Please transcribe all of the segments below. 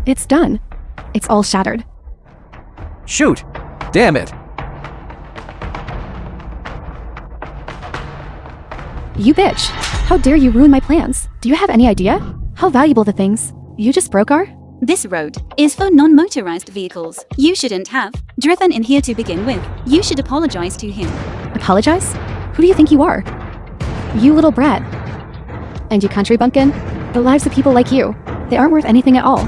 It's done. It's all shattered. Shoot! Damn it! You bitch! How dare you ruin my plans? Do you have any idea how valuable the things you just broke are? This road is for non-motorized vehicles. You shouldn't have driven in here to begin with. You should apologize to him. Apologize? Who do you think you are? You little brat. And you country bumpkin? The lives of people like you, they aren't worth anything at all.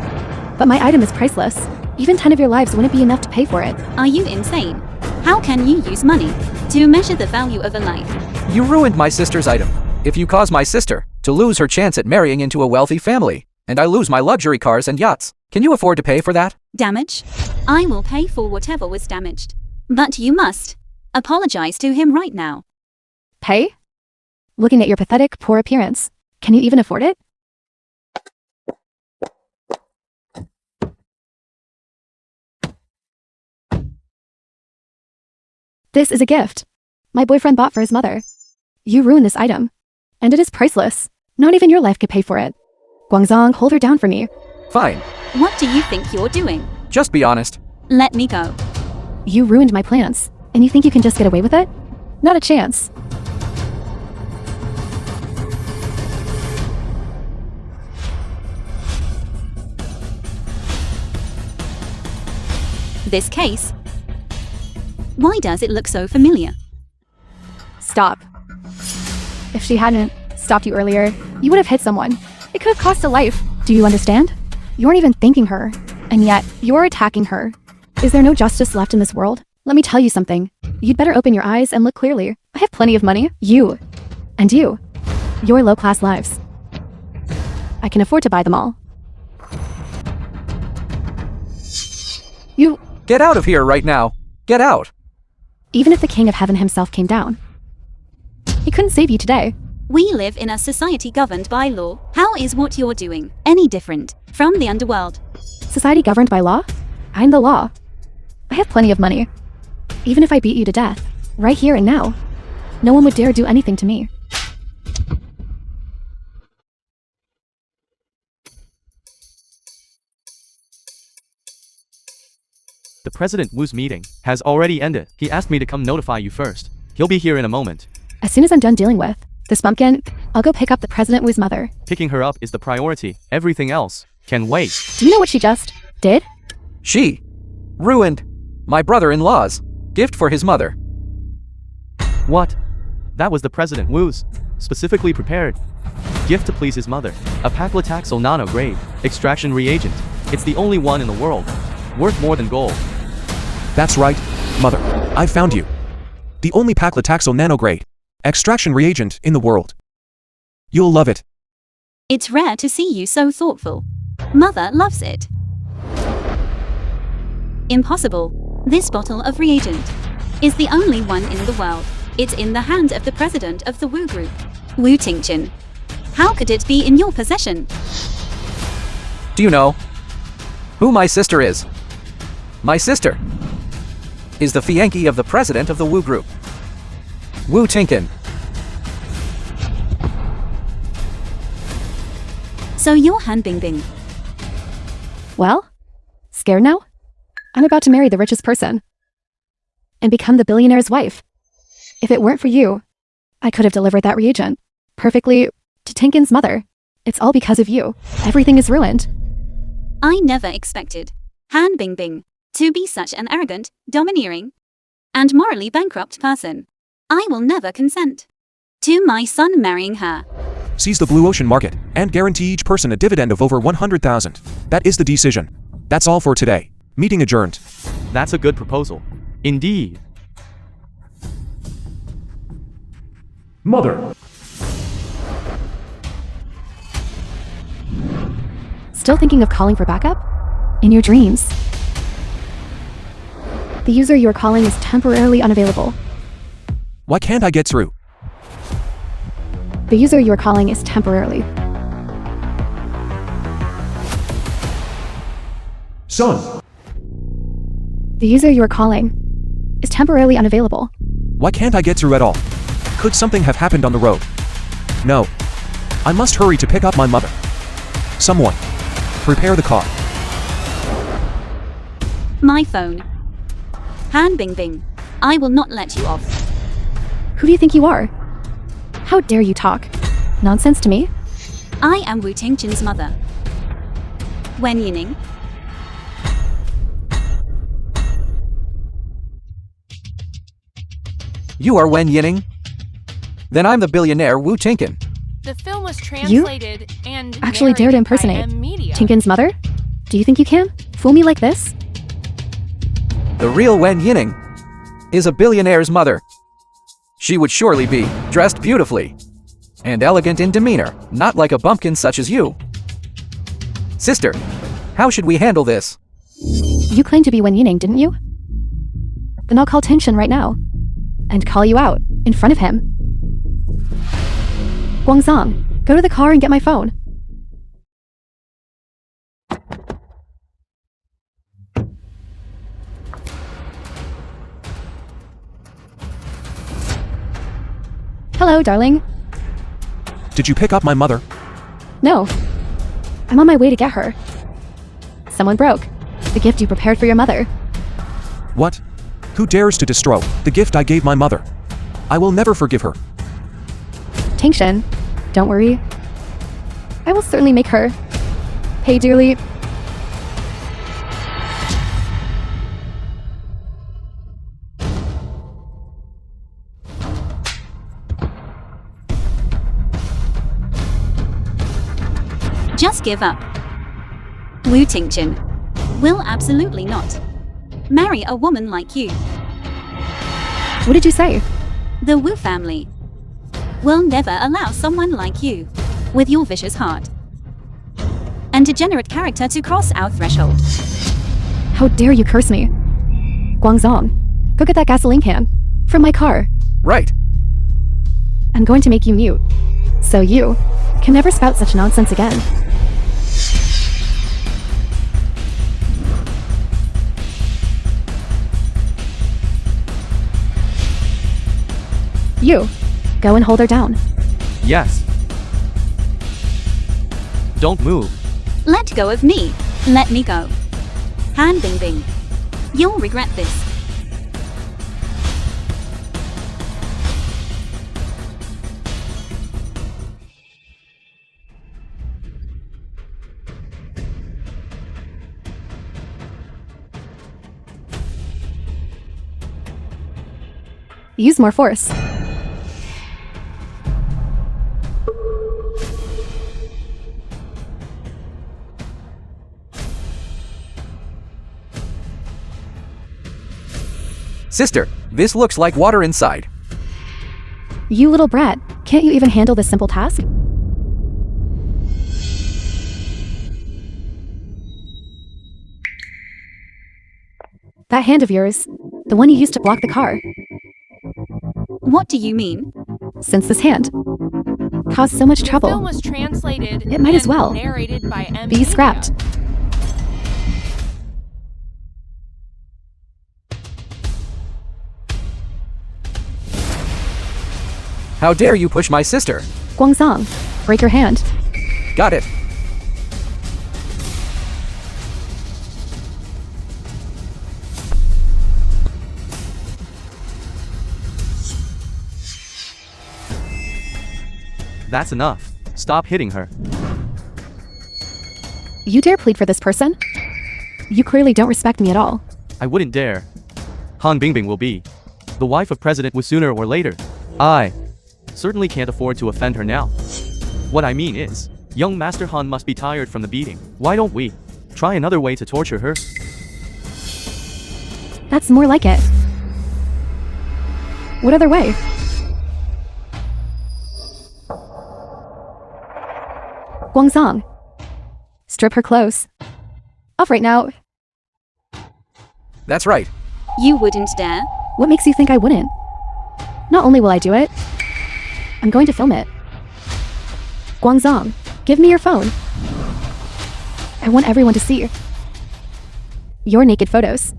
But my item is priceless. Even 10 of your lives wouldn't be enough to pay for it. Are you insane? How can you use money to measure the value of a life? You ruined my sister's item. If you cause my sister to lose her chance at marrying into a wealthy family, and I lose my luxury cars and yachts, can you afford to pay for that? Damage? I will pay for whatever was damaged. But you must apologize to him right now. Pay? Looking at your pathetic, poor appearance, can you even afford it? This is a gift my boyfriend bought for his mother. You ruined this item, and it is priceless. Not even your life could pay for it. Guangzong, hold her down for me. Fine. What do you think you're doing? Just be honest. Let me go. You ruined my plans, and you think you can just get away with it? Not a chance. This case? Why does it look so familiar? Stop. If she hadn't stopped you earlier, you would have hit someone. It could have cost a life. Do you understand? You aren't even thanking her, and yet you're attacking her. Is there no justice left in this world? Let me tell you something. You'd better open your eyes and look clearly. I have plenty of money. You. And you. Your low-class lives. I can afford to buy them all. You... Get out of here right now. Get out. Even if the King of Heaven himself came down, he couldn't save you today. We live in a society governed by law. How is what you're doing any different from the underworld? Society governed by law? I'm the law. I have plenty of money. Even if I beat you to death, right here and now, no one would dare do anything to me. The President Wu's meeting has already ended. He asked me to come notify you first. He'll be here in a moment. As soon as I'm done dealing with this pumpkin, I'll go pick up the President Wu's mother. Picking her up is the priority. Everything else can wait. Do you know what she just did? She ruined my brother-in-law's gift for his mother. What? That was the President Wu's specifically prepared gift to please his mother. A paclitaxel nano-grade extraction reagent. It's the only one in the world worth more than gold. That's right, Mother. I found you. The only paclitaxel nanograde extraction reagent in the world. You'll love it. It's rare to see you so thoughtful. Mother loves it. Impossible. This bottle of reagent is the only one in the world. It's in the hand of the president of the Wu Group, Wu Tingchen. How could it be in your possession? Do you know who my sister is? My sister is the fiancée of the president of the Wu Group, Wu Tingchen. So you're Han Bingbing. Well, scared now? I'm about to marry the richest person and become the billionaire's wife. If it weren't for you, I could have delivered that reagent perfectly to Tingchen's mother. It's all because of you. Everything is ruined. I never expected Han Bingbing to be such an arrogant, domineering, and morally bankrupt person. I will never consent to my son marrying her. Seize the blue ocean market and guarantee each person a dividend of over 100,000. That is the decision. That's all for today. Meeting adjourned. That's a good proposal. Indeed. Mother. Still thinking of calling for backup? In your dreams. The user you are calling is temporarily unavailable. Why can't I get through? The user you are calling is temporarily. Son. The user you are calling is temporarily unavailable. Why can't I get through at all? Could something have happened on the road? No. I must hurry to pick up my mother. Someone. Prepare the car. My phone. Han Bingbing. I will not let you off. Who do you think you are? How dare you talk? Nonsense to me? I am Wu Tingchen's mother. Wen Yining. You are Wen Yining? Then I'm the billionaire Wu Tinkin. The film was translated and Actually dare to narrated by impersonate M Media. Tinkin's mother? Do you think you can? Fool me like this? The real Wen Yining is a billionaire's mother. She would surely be dressed beautifully and elegant in demeanor, not like a bumpkin such as you. Sister, how should we handle this? You claimed to be Wen Yining, didn't you? Then I'll call Tingshen right now and call you out in front of him. Guangzong, go to the car and get my phone. Hello, darling. Did you pick up my mother? No. I'm on my way to get her. Someone broke the gift you prepared for your mother. What? Who dares to destroy the gift I gave my mother? I will never forgive her. Tingshen, don't worry. I will certainly make her pay dearly. Just give up. Wu Tingchen will absolutely not marry a woman like you. What did you say? The Wu family will never allow someone like you, with your vicious heart and degenerate character, to cross our threshold. How dare you curse me? Guangzong, go get that gasoline can from my car. Right. I'm going to make you mute, so you can never spout such nonsense again. You, go and hold her down. Yes. Don't move. Let go of me. Let me go. Han Bingbing. You'll regret this. Use more force. Sister, this looks like water inside. You little brat, can't you even handle this simple task? That hand of yours, the one you used to block the car. What do you mean? Since this hand caused so much The trouble, film was translated It might as and well narrated by M be Media. scrapped. How dare you push my sister? Guangzong, break your hand. Got it. That's enough. Stop hitting her. You dare plead for this person? You clearly don't respect me at all. I wouldn't dare. Han Bingbing will be the wife of President Wu sooner or later. I certainly can't afford to offend her now. What I mean is, young Master Han must be tired from the beating. Why don't we try another way to torture her? That's more like it. What other way? Guangzong, strip her clothes. Off right now. That's right. You wouldn't dare. What makes you think I wouldn't? Not only will I do it, I'm going to film it. Guangzong, give me your phone. I want everyone to see your naked photos.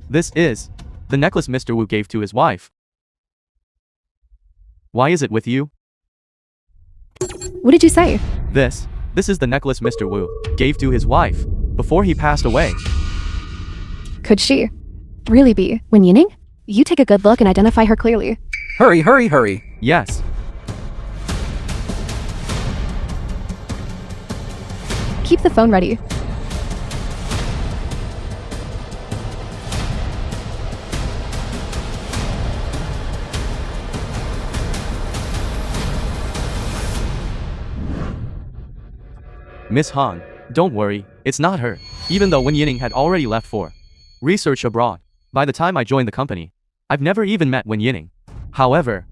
This is The necklace Mr. Wu gave to his wife. Why is it with you? What did you say? This is the necklace Mr. Wu gave to his wife before he passed away. Could she really be Wen Yining? You take a good look and identify her clearly. Hurry, hurry, hurry. Yes. Keep the phone ready. Miss Han, don't worry, it's not her. Even though Wen Yining had already left for research abroad, by the time I joined the company, I've never even met Wen Yining. However,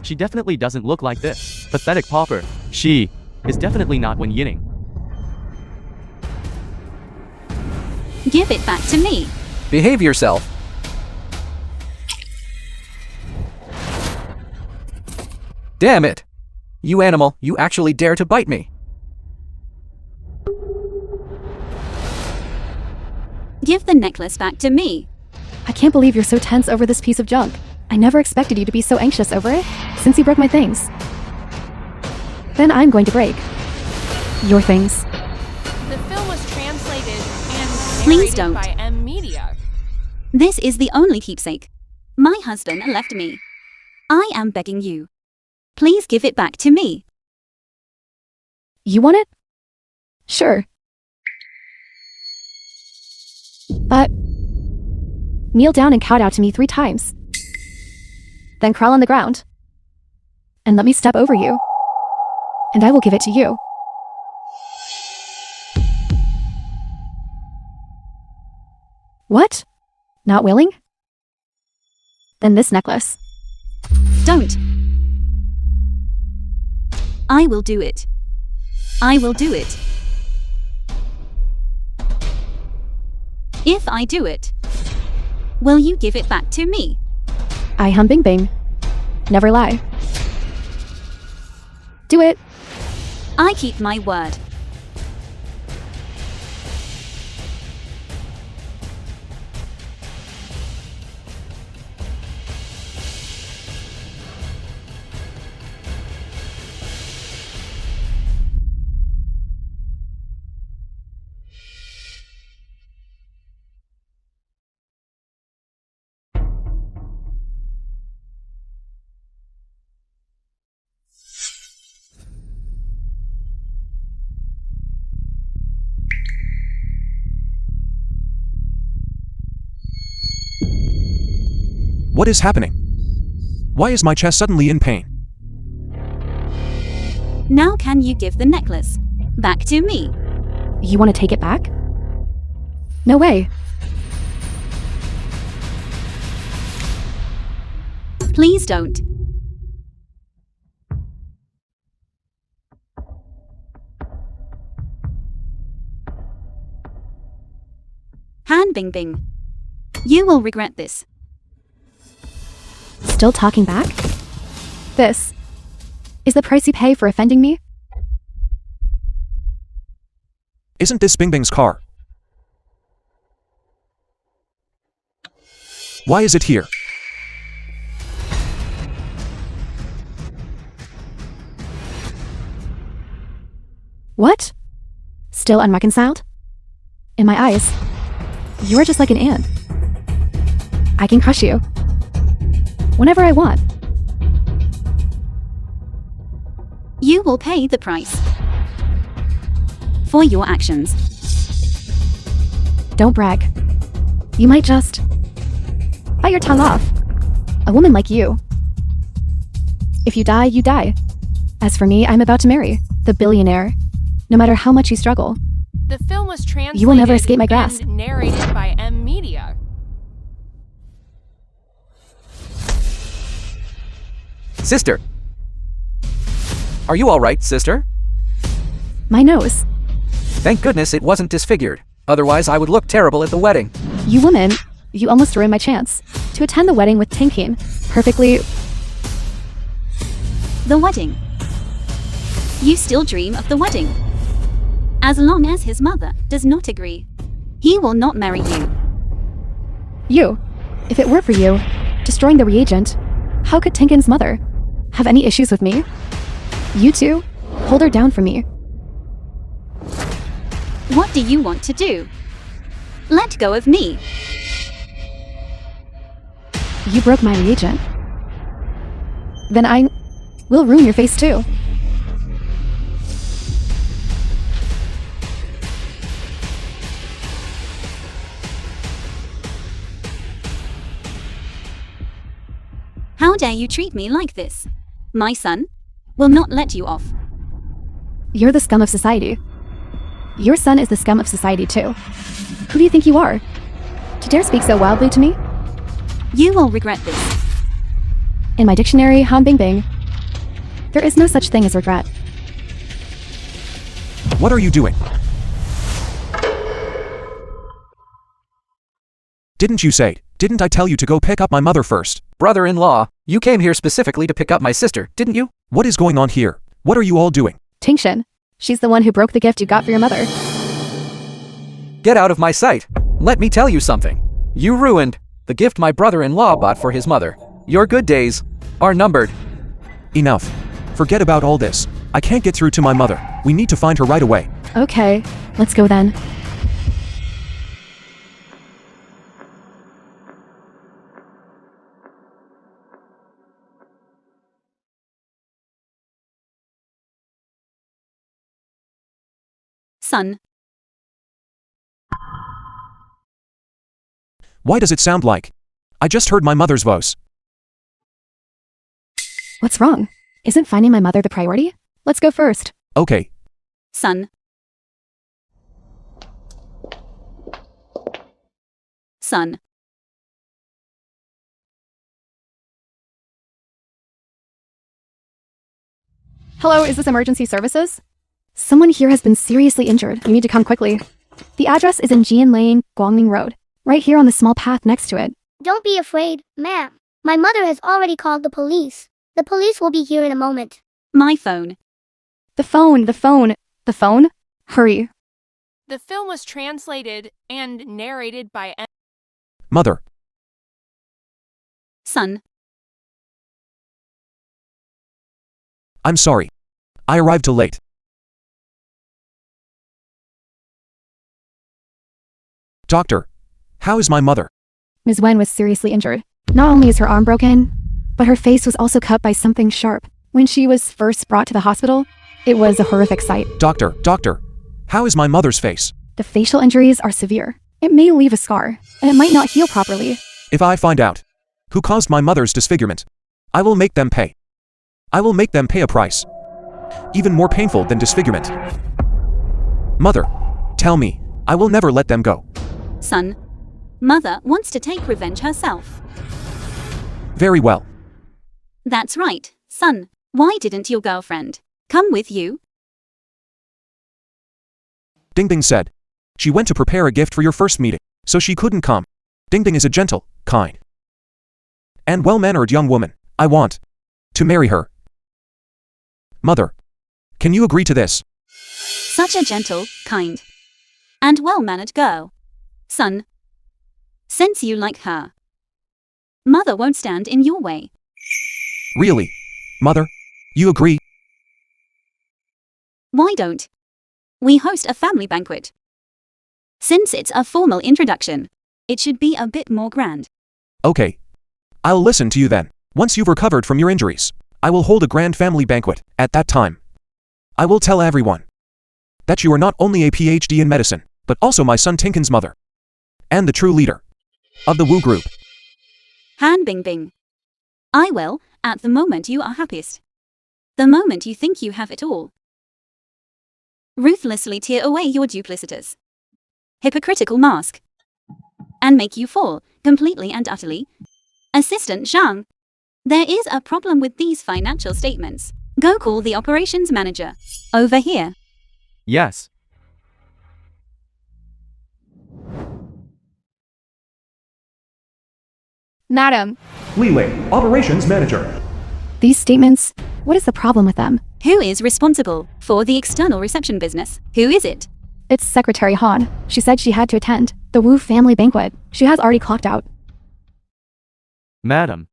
she definitely doesn't look like this pathetic pauper. She is definitely not Wen Yining. Give it back to me. Behave yourself. Damn it! You animal, you actually dare to bite me. Give the necklace back to me. I can't believe you're so tense over this piece of junk. I never expected you to be so anxious over it, since you broke my things. Then I'm going to break your things. The film was translated and Please narrated don't. by M Media. This is the only keepsake my husband left me. I am begging you. Please give it back to me. You want it? Sure. But kneel down and kowtow to me 3 times. Then crawl on the ground. And let me step over you. And I will give it to you. What? Not willing? Then this necklace. Don't. I will do it. I will do it. If I do it, will you give it back to me? I hum bing bing. Never lie. Do it. I keep my word. What is happening? Why is my chest suddenly in pain? Now can you give the necklace back to me? You want to take it back? No way. Please don't. Han Bingbing. You will regret this. Still talking back? This is the price you pay for offending me? Isn't this Bing Bing's car? Why is it here? What? Still unreconciled? In my eyes, you're just like an ant. I can crush you whenever I want. You will pay the price for your actions. Don't brag. You might just bite your tongue off. A woman like you. If you die, you die. As for me, I'm about to marry the billionaire, no matter how much you struggle. The film was translated You will never escape my grasp. and narrated by M Media. Sister. Are you alright, sister? My nose. Thank goodness it wasn't disfigured. Otherwise I would look terrible at the wedding. You woman, you almost ruined my chance to attend the wedding with Tinkin. Perfectly. The wedding. You still dream of the wedding. As long as his mother does not agree, he will not marry you. You. If it were for you, destroying the reagent, how could Tinkin's mother have any issues with me? You two, hold her down for me. What do you want to do? Let go of me. You broke my reagent. Then I will ruin your face too. How dare you treat me like this? My son will not let you off. You're the scum of society. Your son is the scum of society too. Who do you think you are? To dare speak so wildly to me? You will regret this. In my dictionary, Han Bingbing, there is no such thing as regret. What are you doing? Didn't you say? Didn't I tell you to go pick up my mother first? Brother-in-law, you came here specifically to pick up my sister, didn't you? What is going on here? What are you all doing? Tingshin, she's the one who broke the gift you got for your mother. Get out of my sight. Let me tell you something. You ruined the gift my brother-in-law bought for his mother. Your good days are numbered. Enough. Forget about all this. I can't get through to my mother. We need to find her right away. Okay, let's go then. Son, Why does it sound like? I just heard my mother's voice. What's wrong? Isn't finding my mother the priority? Let's go first. Okay. son. Son. Hello, is this emergency services? Someone here has been seriously injured. You need to come quickly. The address is in Jian Lane, Guangming Road, right here on the small path next to it. Don't be afraid, ma'am. My mother has already called the police. The police will be here in a moment. My phone. The phone. Hurry. The film was translated and narrated by Mother. Son. I'm sorry. I arrived too late. Doctor, how is my mother? Ms. Wen was seriously injured. Not only is her arm broken, but her face was also cut by something sharp. When she was first brought to the hospital, it was a horrific sight. Doctor, how is my mother's face? The facial injuries are severe. It may leave a scar, and it might not heal properly. If I find out who caused my mother's disfigurement, I will make them pay. I will make them pay a price. Even more painful than disfigurement. Mother, tell me, I will never let them go. Son. Mother wants to take revenge herself. Very well. That's right, son. Why didn't your girlfriend come with you? Ding Ding said. She went to prepare a gift for your first meeting, so she couldn't come. Ding Ding is a gentle, kind, and well-mannered young woman. I want to marry her. Mother, can you agree to this? Such a gentle, kind, and well-mannered girl. Son. Since you like her, Mother won't stand in your way. Really? Mother, you agree? Why don't we host a family banquet? Since it's a formal introduction, it should be a bit more grand. Okay. I'll listen to you then. Once you've recovered from your injuries, I will hold a grand family banquet. At that time, I will tell everyone that you are not only a PhD in medicine, but also my son Tinkin's mother, and the true leader of the Wu group. Han Bingbing. I will, at the moment you are happiest. The moment you think you have it all. Ruthlessly tear away your duplicitous, hypocritical mask, and make you fall, completely and utterly. Assistant Zhang. There is a problem with these financial statements. Go call the operations manager. Over here. Yes. Madam, Li Ling, operations manager. these statements, what is the problem with them? Who is responsible for the external reception business? Who is it? It's Secretary Han. She said she had to attend the Wu family banquet. She has already clocked out. Madam,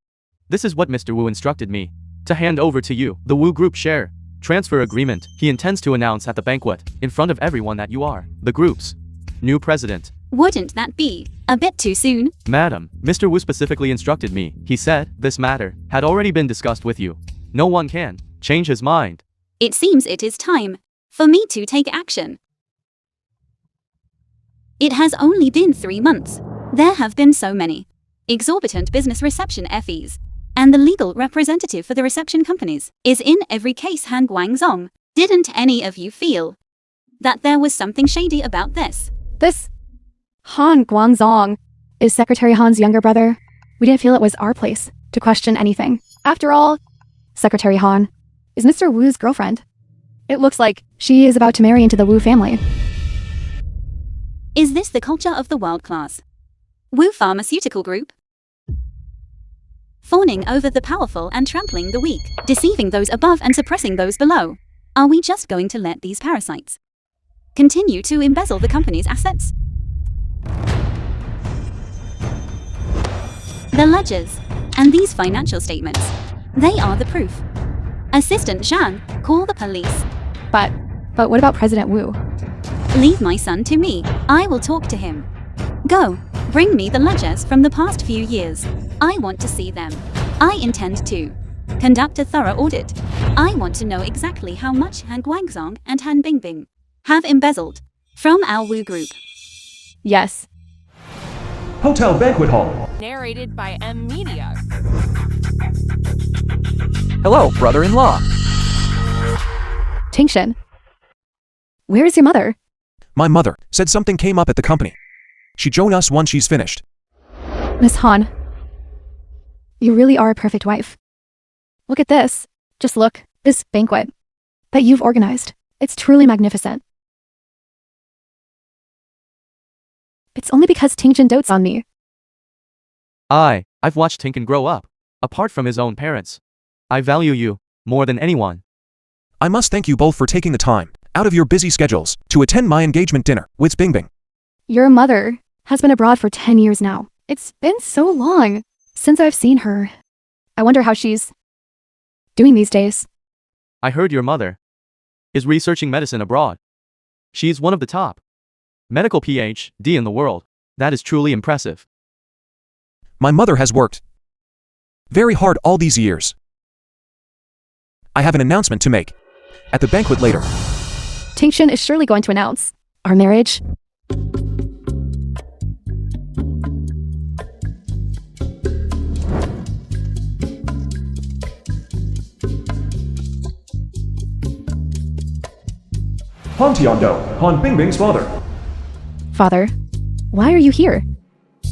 this is what Mr. Wu instructed me to hand over to you, the Wu Group share transfer agreement. He intends to announce at the banquet, in front of everyone, that you are the group's new president. Wouldn't that be a bit too soon? Madam, Mr. Wu specifically instructed me. He said this matter had already been discussed with you. No one can change his mind. It seems it is time for me to take action. It has only been 3 months. There have been so many exorbitant business reception fees, and the legal representative for the reception companies is in every case Han Guangzong. Didn't any of you feel that there was something shady about this? This Han Guangzong is Secretary Han's younger brother. We didn't feel it was our place to question anything. After all, Secretary Han is Mr. Wu's girlfriend. It looks like she is about to marry into the Wu family. Is this the culture of the world class Wu Pharmaceutical Group? Fawning over the powerful and trampling the weak, deceiving those above and suppressing those below. Are we just going to let these parasites continue to embezzle the company's assets? The ledgers and these financial statements, they are the proof. Assistant Zhang, call the police. But what about President Wu? Leave my son to me. I will talk to him. Go, bring me the ledgers from the past few years. I want to see them. I intend to conduct a thorough audit. I want to know exactly how much Han Guangzong and Han Bingbing have embezzled from our Wu Group. Yes. Hotel Banquet Hall. Narrated by M Media. Hello, brother-in-law. Tingshan. Where is your mother? My mother said something came up at the company. She join us once she's finished. Miss Han. You really are a perfect wife. Look at this. Just look. This banquet that you've organized. It's truly magnificent. It's only because Tingshan dotes on me. I've watched Tinkin grow up. Apart from his own parents, I value you more than anyone. I must thank you both for taking the time out of your busy schedules to attend my engagement dinner with Bingbing. Your mother has been abroad for 10 years now. It's been so long since I've seen her. I wonder how she's doing these days. I heard your mother is researching medicine abroad. She's one of the top medical PhD in the world. That is truly impressive. My mother has worked very hard all these years. I have an announcement to make at the banquet later. Tingshan is surely going to announce our marriage. Han Tiando, Han Bingbing's father. Father, why are you here?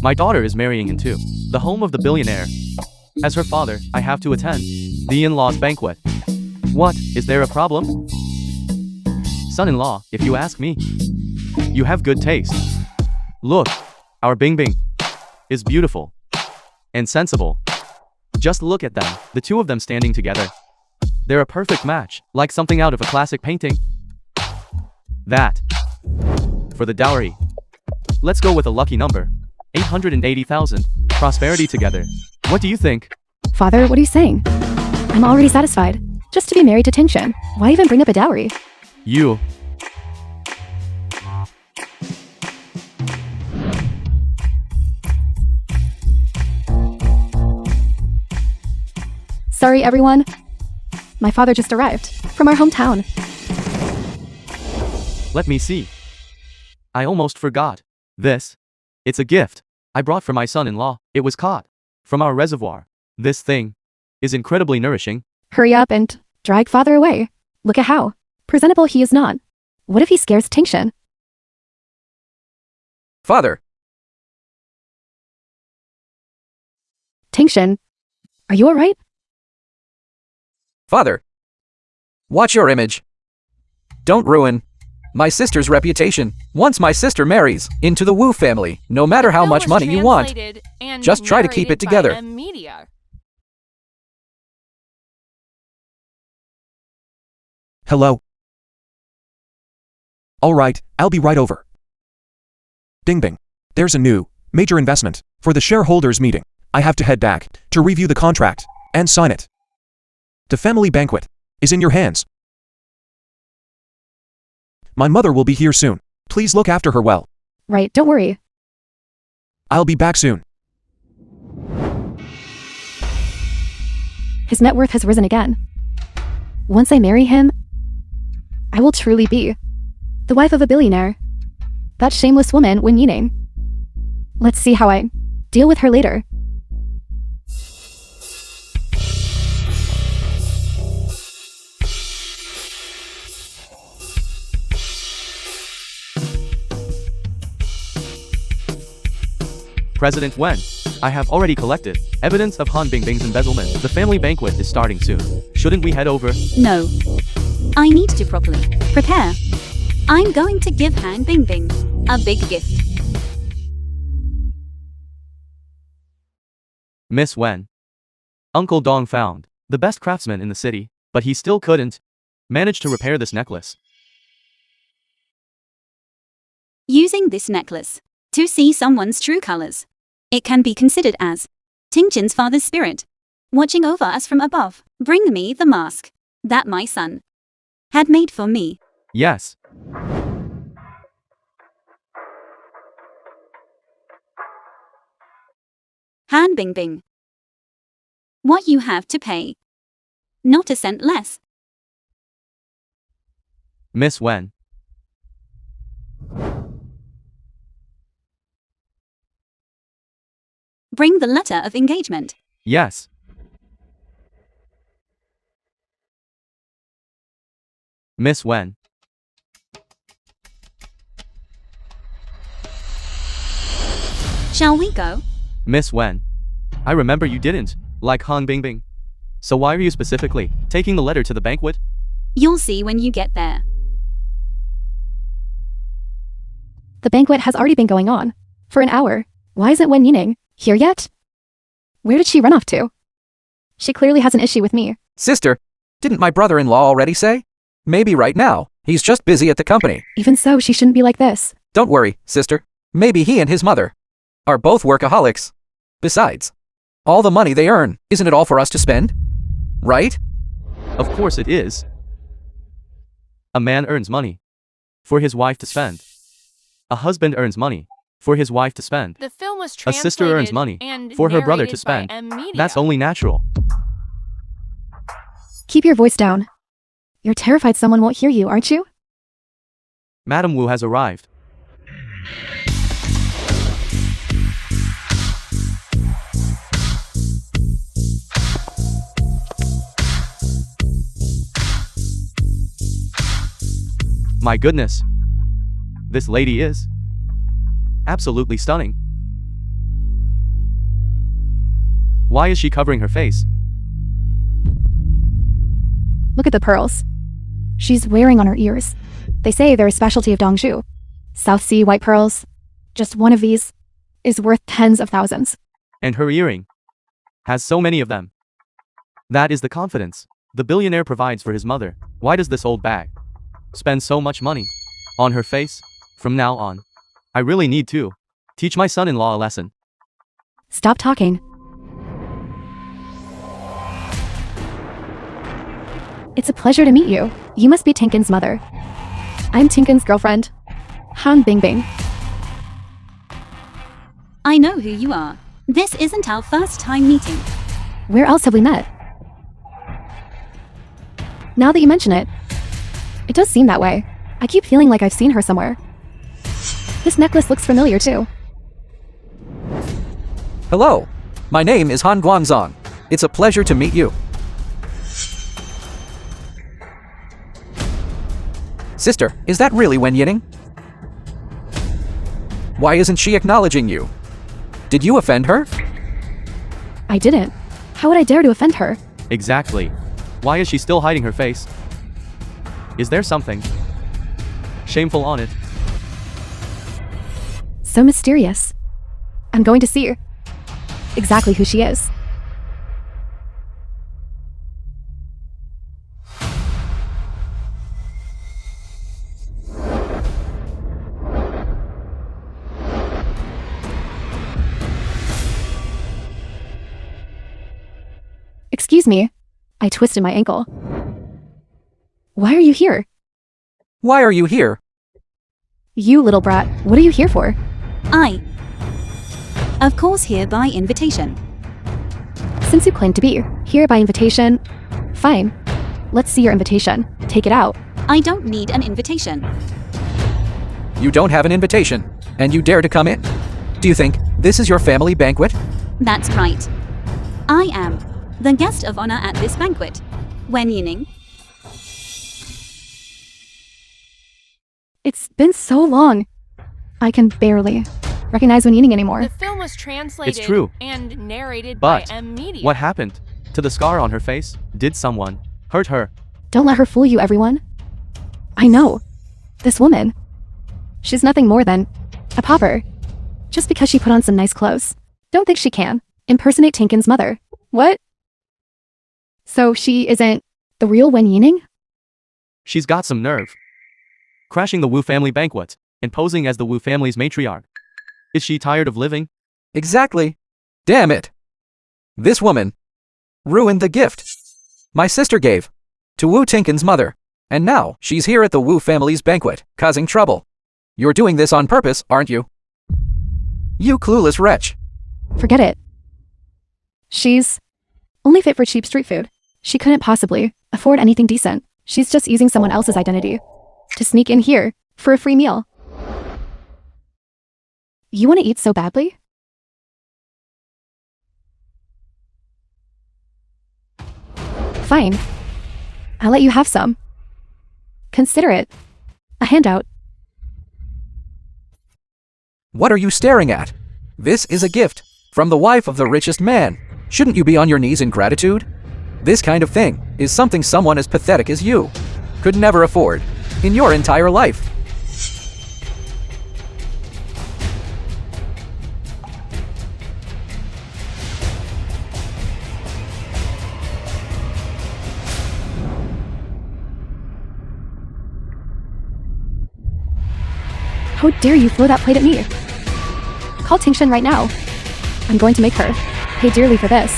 My daughter is marrying into the home of the billionaire. As her father, I have to attend the in-laws banquet. What, is there a problem? Son-in-law, if you ask me. You have good taste. Look, our Bingbing is beautiful and sensible. Just look at them, the two of them standing together. They're a perfect match, like something out of a classic painting. That. For the dowry. Let's go with a lucky number. 880,000. Prosperity together. What do you think? Father, what are you saying? I'm already satisfied. Just to be married to Tingshan. Why even bring up a dowry? You. Sorry, everyone. My father just arrived from our hometown. Let me see. I almost forgot. This. It's a gift I brought for my son-in-law. It was caught from our reservoir. This thing is incredibly nourishing. Hurry up and drag father away. Look at how presentable he is not. What if he scares Tingshan? Father, Tingshan, are you alright? father. Watch your image. Don't ruin my sister's reputation. Once my sister marries into the Wu family, no matter how Film much was money you want, translated and just try to keep it narrated by together. M Media. Hello? Alright, I'll be right over. Bingbing, there's a new, major investment for the shareholders meeting. I have to head back to review the contract and sign it. The family banquet is in your hands. My mother will be here soon. Please look after her well. Right, don't worry. I'll be back soon. His net worth has risen again. Once I marry him, I will truly be the wife of a billionaire. That shameless woman, Wen Yining. Let's see how I deal with her later. President Wen, I have already collected evidence of Han Bingbing's embezzlement. The family banquet is starting soon. Shouldn't we head over? No. I need to properly prepare. I'm going to give Han Bingbing a big gift. Miss Wen. Uncle Dong found the best craftsman in the city, but he still couldn't manage to repair this necklace. Using this necklace to see someone's true colors, it can be considered as Tingjin's father's spirit watching over us from above. Bring me the mask that my son had made for me. Yes. Han Bingbing. What you have to pay. Not a cent less. Miss Wen. Bring the letter of engagement. Yes. Miss Wen. Shall we go? Miss Wen. I remember you didn't like Han Bingbing. So why are you specifically taking the letter to the banquet? You'll see when you get there. The banquet has already been going on for an hour. Why isn't Wen Yining here yet? Where did she run off to? She clearly has an issue with me. Sister, didn't my brother-in-law already say? Maybe right now. He's just busy at the company. Even so, she shouldn't be like this. Don't worry, sister. Maybe he and his mother are both workaholics. Besides, all the money they earn, isn't it all for us to spend? Right? Of course it is. A man earns money for his wife to spend. A husband earns money for his wife to spend. The film was A translated sister earns money and for her brother to narrated by spend. M. That's only natural. Keep your voice down. You're terrified someone won't hear you, aren't you? Madam Wu has arrived. My goodness. This lady is absolutely stunning. Why is she covering her face? Look at the pearls she's wearing on her ears. They say they're a specialty of Dongzhou. South Sea white pearls. Just one of these is worth tens of thousands. And her earring has so many of them. That is the confidence the billionaire provides for his mother. Why does this old bag spend so much money on her face? From now on, I really need to teach my son-in-law a lesson. Stop talking. It's a pleasure to meet you. You must be Tinkin's mother. I'm Tinkin's girlfriend, Han Bingbing. I know who you are. This isn't our first time meeting. Where else have we met? Now that you mention it, it does seem that way. I keep feeling like I've seen her somewhere. This necklace looks familiar too. Hello. My name is Han Guangzong. It's a pleasure to meet you. Sister, is that really Wen Yining? Why isn't she acknowledging you? Did you offend her? I didn't. How would I dare to offend her? Exactly. Why is she still hiding her face? Is there something shameful on it? So mysterious. I'm going to see her. Exactly who she is. Excuse me. I twisted my ankle. Why are you here? Why are you here? You little brat, what are you here for? Of course, here by invitation. Since you claim to be here by invitation, fine. Let's see your invitation. Take it out. I don't need an invitation. You don't have an invitation, and you dare to come in? Do you think this is your family banquet? That's right. I am the guest of honor at this banquet. Wen Yining. It's been so long. I can barely recognize Wen Yining anymore. The film was translated It's true. and narrated But by M Media. what happened to the scar on her face? Did someone hurt her? Don't let her fool you, everyone. I know. This woman. She's nothing more than a pauper. Just because she put on some nice clothes. Don't think she can impersonate Tinkin's mother. What? So she isn't the real Wen Yining? She's got some nerve. Crashing the Wu family banquet and posing as the Wu family's matriarch. Is she tired of living? Exactly. Damn it. This woman ruined the gift my sister gave to Wu Tinkin's mother, and now she's here at the Wu family's banquet, causing trouble. You're doing this on purpose, aren't you? You clueless wretch. Forget it. She's only fit for cheap street food. She couldn't possibly afford anything decent. She's just using someone else's identity to sneak in here for a free meal. You want to eat so badly? Fine. I'll let you have some. Consider it a handout. What are you staring at? This is a gift from the wife of the richest man. Shouldn't you be on your knees in gratitude? This kind of thing is something someone as pathetic as you could never afford in your entire life. How dare you throw that plate at me? Call Tingshen right now. I'm going to make her pay dearly for this.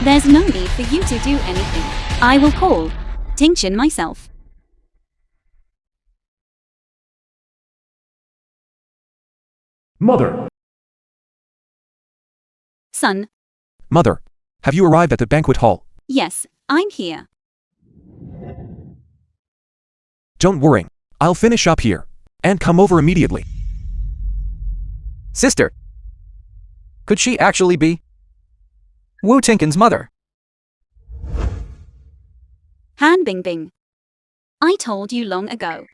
There's no need for you to do anything. I will call Tingshen myself. Mother! Son, Mother, have you arrived at the banquet hall? yes, I'm here. Don't worry. I'll finish up here and come over immediately. Sister, could she actually be Wu Tinkin's mother? Han Bingbing. I told you long ago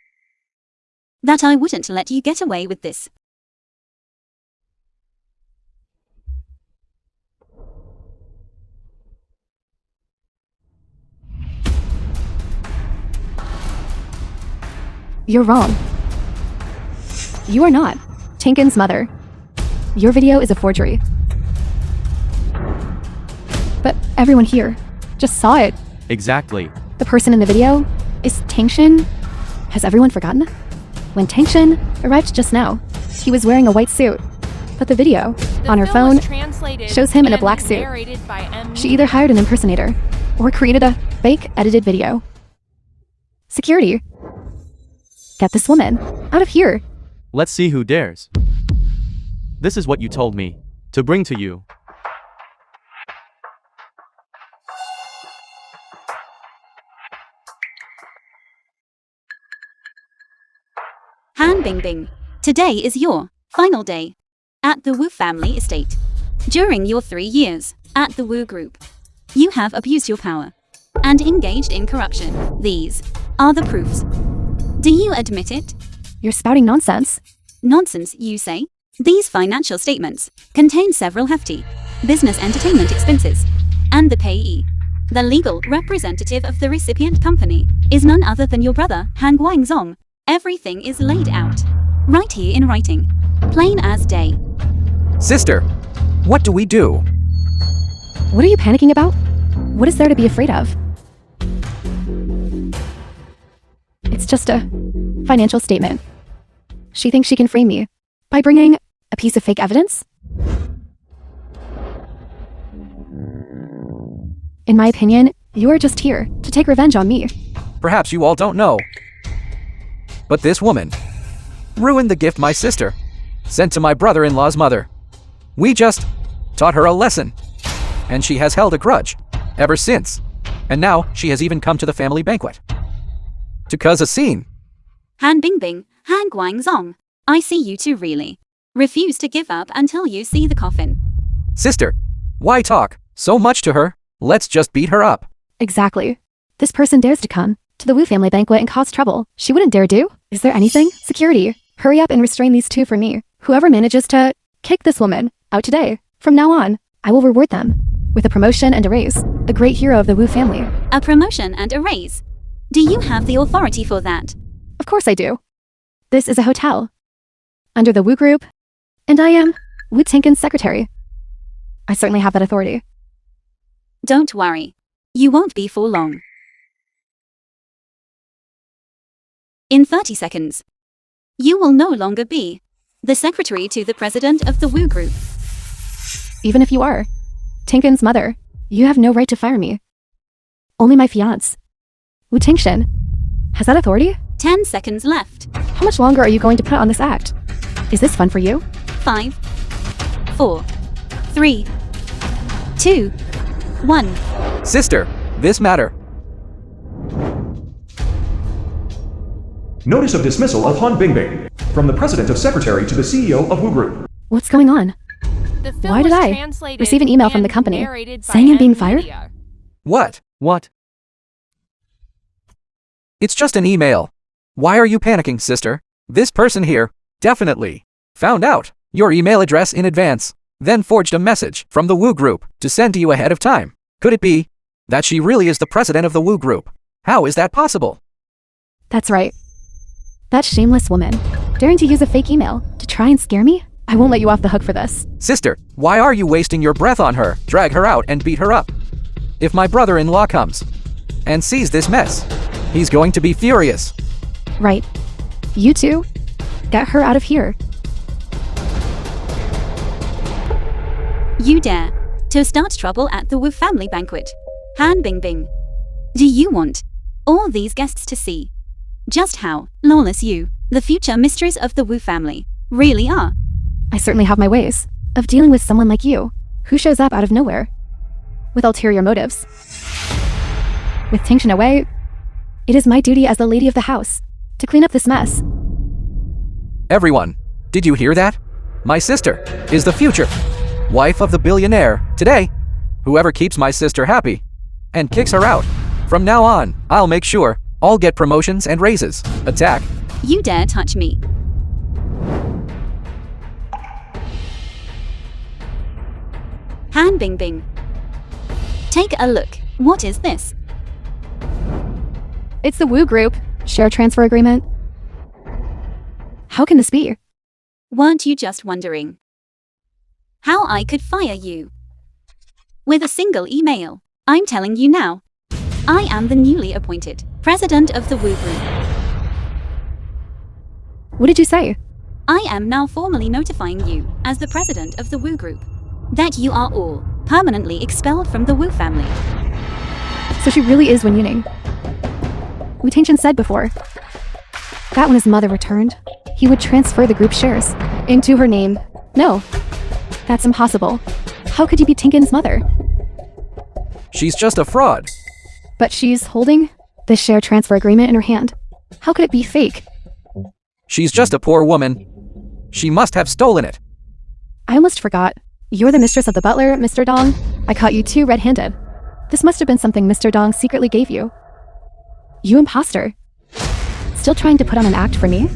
that I wouldn't let you get away with this. You're wrong. You are not Tinkin's mother. Your video is a forgery. But everyone here just saw it. Exactly. The person in the video is Tingshen. Has everyone forgotten? When Tingshen arrived just now, he was wearing a white suit. But the video The on her film was phone translated shows him in a and black suit. narrated by M She either hired an impersonator or created a fake edited video. Security. Get this woman out of here. Let's see who dares. This is what you told me to bring to you. Han Bingbing, today is your final day at the Wu family estate. During your 3 years at the Wu group, you have abused your power and engaged in corruption. These are the proofs. Do you admit it? You're spouting nonsense. Nonsense, you say? These financial statements contain several hefty business entertainment expenses, and the payee, the legal representative of the recipient company, is none other than your brother, Han Guangzong. Everything is laid out right here in writing, plain as day. Sister, what do we do? What are you panicking about? What is there to be afraid of? It's just a financial statement. She thinks she can frame me by bringing a piece of fake evidence? In my opinion, you are just here to take revenge on me. Perhaps you all don't know. But this woman ruined the gift my sister sent to my brother-in-law's mother. We just taught her a lesson, and she has held a grudge ever since. And now she has even come to the family banquet to cause a scene. Han Bingbing, Han Guangzong. I see you two really refuse to give up until you see the coffin. Sister, why talk so much to her? Let's just beat her up. Exactly. This person dares to come to the Wu family banquet and cause trouble. She wouldn't dare do. Is there anything? Security, hurry up and restrain these two for me. Whoever manages to kick this woman out today, from now on, I will reward them with a promotion and a raise. A great hero of the Wu family. A promotion and a raise. Do you have the authority for that? Of course I do. This is a hotel under the Wu Group, and I am Wu Tinkin's secretary. I certainly have that authority. Don't worry. You won't be for long. In 30 seconds, you will no longer be the secretary to the president of the Wu Group. Even if you are Tinkin's mother, you have no right to fire me. Only my fiancé, Wu Tingshin, has that authority? 10 seconds left. How much longer are you going to put on this act? Is this fun for you? 5, 4, 3, 2, 1. Sister, this matter. Notice of dismissal of Han Bingbing. From the president of secretary to the CEO of Wu Group. What's going on? The film Why did was I translated receive an email from the and company narrated by saying I'm being M fired? Media. What? What? It's just an email. Why are you panicking, sister? This person here definitely found out your email address in advance, then forged a message from the Wu Group to send to you ahead of time. Could it be that she really is the president of the Wu Group? How is that possible? That's right. That shameless woman, daring to use a fake email to try and scare me? I won't let you off the hook for this. Sister, why are you wasting your breath on her? Drag her out and beat her up. If my brother-in-law comes and sees this mess, he's going to be furious. Right. You two, get her out of here. You dare to start trouble at the Wu family banquet. Han Bingbing. Do you want all these guests to see just how lawless you, the future mistress of the Wu family, really are? I certainly have my ways of dealing with someone like you, who shows up out of nowhere, with ulterior motives. With Tingshin away, it is my duty as the lady of the house to clean up this mess. Everyone, did you hear that? My sister is the future wife of the billionaire. Today, whoever keeps my sister happy and kicks her out, from now on, I'll make sure all get promotions and raises. Attack. You dare touch me. Han Bingbing. Take a look. What is this? It's the Wu Group share transfer agreement. How can this be? Weren't you just wondering how I could fire you with a single email? I'm telling you now. I am the newly appointed president of the Wu Group. What did you say? I am now formally notifying you, as the president of the Wu Group, that you are all permanently expelled from the Wu family. So she really is Wen Yuning. Wu Tingshin said before that when his mother returned, he would transfer the group shares into her name. No, that's impossible. How could you be Tinkin's mother? She's just a fraud. But she's holding this share transfer agreement in her hand. How could it be fake? She's just a poor woman. She must have stolen it. I almost forgot. You're the mistress of the butler, Mr. Dong. I caught you too red-handed. This must have been something Mr. Dong secretly gave you. You imposter. Still trying to put on an act for me?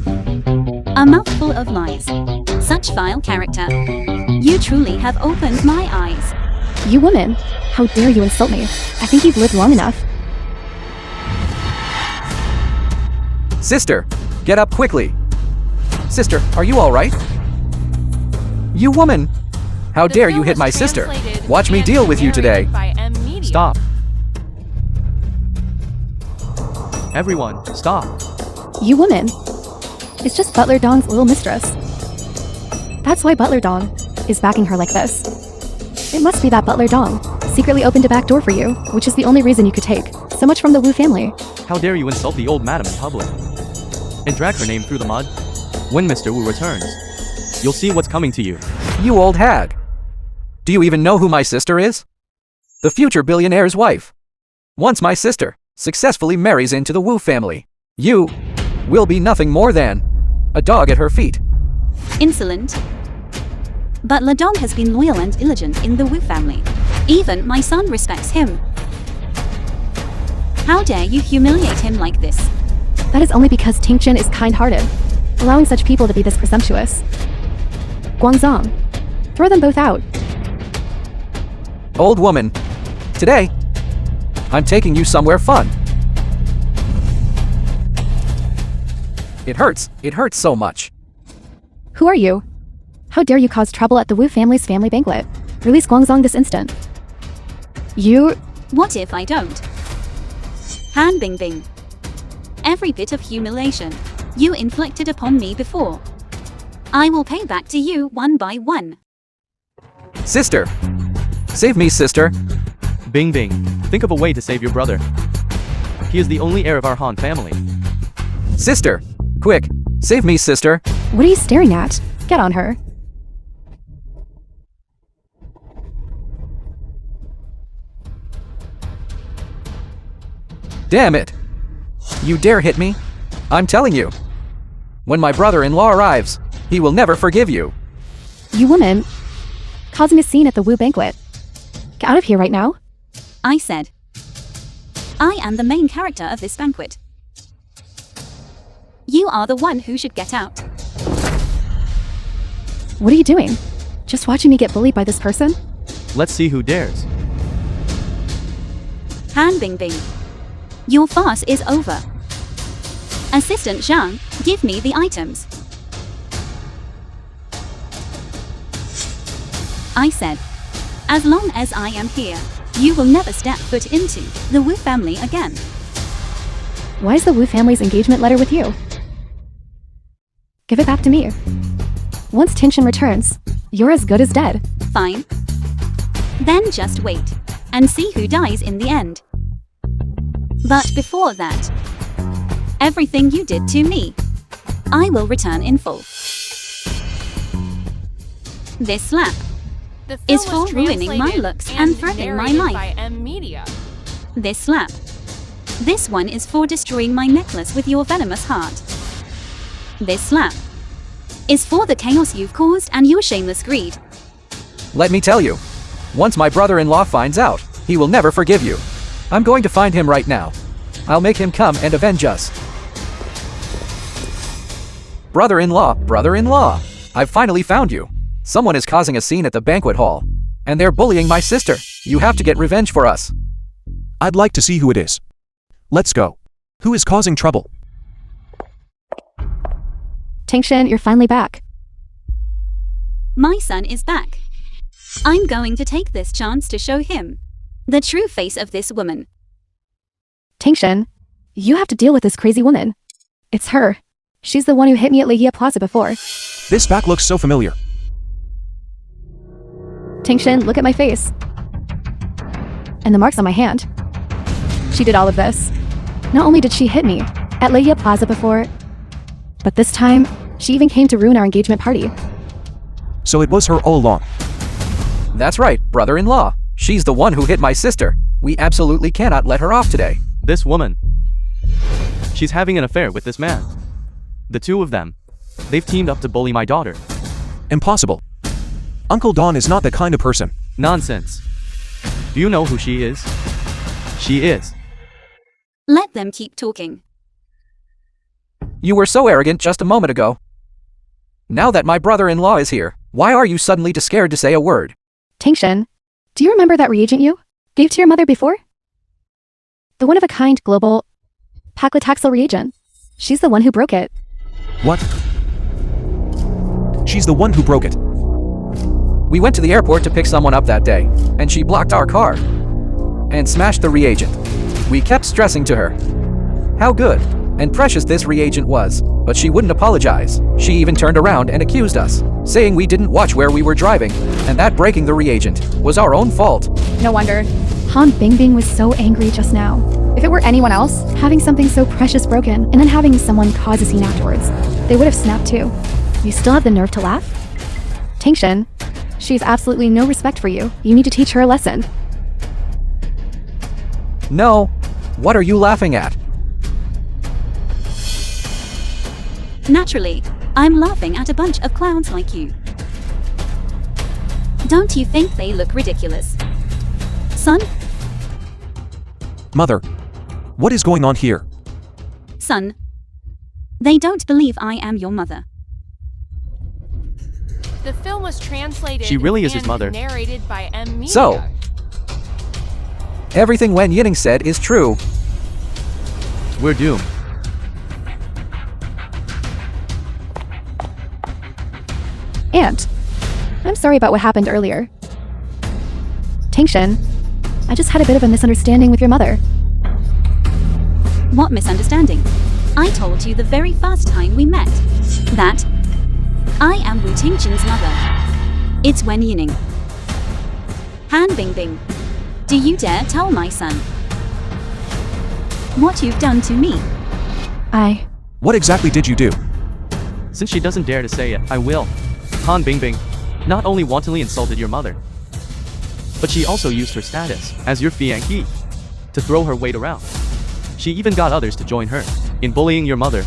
A mouthful of lies. Such vile character. You truly have opened my eyes. You woman, how dare you insult me? I think you've lived long enough. Sister, get up quickly. Sister, are you all right? You woman! How The dare film you hit was my sister? translated Watch me and deal with you today. narrated by M Media. Stop. Everyone, stop. You woman. It's just Butler Dong's little mistress. That's why Butler Dong is backing her like this. It must be that Butler Dong secretly opened a back door for you, which is the only reason you could take. So much from the Wu family. How dare you insult the old madam in public and drag her name through the mud? When Mr. Wu returns, you'll see what's coming to you. You old hag. Do you even know who my sister is? The future billionaire's wife. Once my sister successfully marries into the Wu family, you will be nothing more than a dog at her feet. Insolent. But Ladong has been loyal and diligent in the Wu family. Even my son respects him. How dare you humiliate him like this? That is only because Tingchen is kind-hearted, allowing such people to be this presumptuous. Guangzong, throw them both out. Old woman, today, I'm taking you somewhere fun. It hurts so much. Who are you? How dare you cause trouble at the Wu family's family banquet? Release Guangzong this instant. You... What if I don't? Han Bingbing. Every bit of humiliation you inflicted upon me before, I will pay back to you one by one. Sister! Save me, sister! Bing Bing, think of a way to save your brother. He is the only heir of our Han family. Sister! Quick! Save me, sister! What are you staring at? Get on her. Damn it! You dare hit me? I'm telling you. When my brother-in-law arrives, he will never forgive you. You woman, causing a scene at the Wu banquet. Get out of here right now. I said, I am the main character of this banquet. You are the one who should get out. What are you doing? Just watching me get bullied by this person? Let's see who dares. Han Bingbing, your farce is over. Assistant Zhang, give me the items. I said, as long as I am here, you will never step foot into the Wu family again. Why is the Wu family's engagement letter with you? Give it back to me. Once Tingchen returns, you're as good as dead. Fine. Then just wait and see who dies in the end. But before that, everything you did to me, I will return in full. This slap The film is was for ruining my translated looks and threatening my narrated life. by M Media. This slap. This one is for destroying my necklace with your venomous heart. This slap is for the chaos you've caused and your shameless greed. Let me tell you, once my brother-in-law finds out, he will never forgive you. I'm going to find him right now. I'll make him come and avenge us. Brother-in-law, I've finally found you. Someone is causing a scene at the banquet hall, and they're bullying my sister. You have to get revenge for us. I'd like to see who it is. Let's go. Who is causing trouble? Tingchen, you're finally back. My son is back. I'm going to take this chance to show him the true face of this woman. Tingchen, you have to deal with this crazy woman. It's her. She's the one who hit me at Leia Plaza before. This back looks so familiar. Tingchen, look at my face. And the marks on my hand. She did all of this. Not only did she hit me at Leia Plaza before, but this time, she even came to ruin our engagement party. So it was her all along. That's right, brother-in-law. She's the one who hit my sister. We absolutely cannot let her off today. This woman. She's having an affair with this man. The two of them. They've teamed up to bully my daughter. Impossible. Uncle Don is not that kind of person. Nonsense. Do you know who she is? She is. Let them keep talking. You were so arrogant just a moment ago. Now that my brother-in-law is here, why are you suddenly too scared to say a word? Tingchen, do you remember that reagent you gave to your mother before? The one-of-a-kind global paclitaxel reagent. She's the one who broke it. What? She's the one who broke it. We went to the airport to pick someone up that day, and she blocked our car and smashed the reagent. We kept stressing to her how good and precious this reagent was, but she wouldn't apologize. She even turned around and accused us saying we didn't watch where we were driving, and that breaking the reagent was our own fault. No wonder. Han Bingbing was so angry just now. If it were anyone else, having something so precious broken and then having someone cause a scene afterwards, they would have snapped too. You still have the nerve to laugh? Tingshin, she's absolutely no respect for you. You need to teach her a lesson. No. What are you laughing at? Naturally, I'm laughing at a bunch of clowns like you. Don't you think they look ridiculous? Son? Mother, what is going on here? Son. They don't believe I am your mother. The film was translated She really is his and mother. narrated by M. Media. So, everything Wen Yining said is true. We're doomed. And I'm sorry about what happened earlier. Tingshin, I just had a bit of a misunderstanding with your mother. What misunderstanding? I told you the very first time we met that I am Wu Tingchen's mother. It's Wen Yining. Han Bingbing, do you dare tell my son what you've done to me? What exactly did you do? Since she doesn't dare to say it, I will. Han Bingbing not only wantonly insulted your mother, but she also used her status as your fiancé to throw her weight around. She even got others to join her in bullying your mother.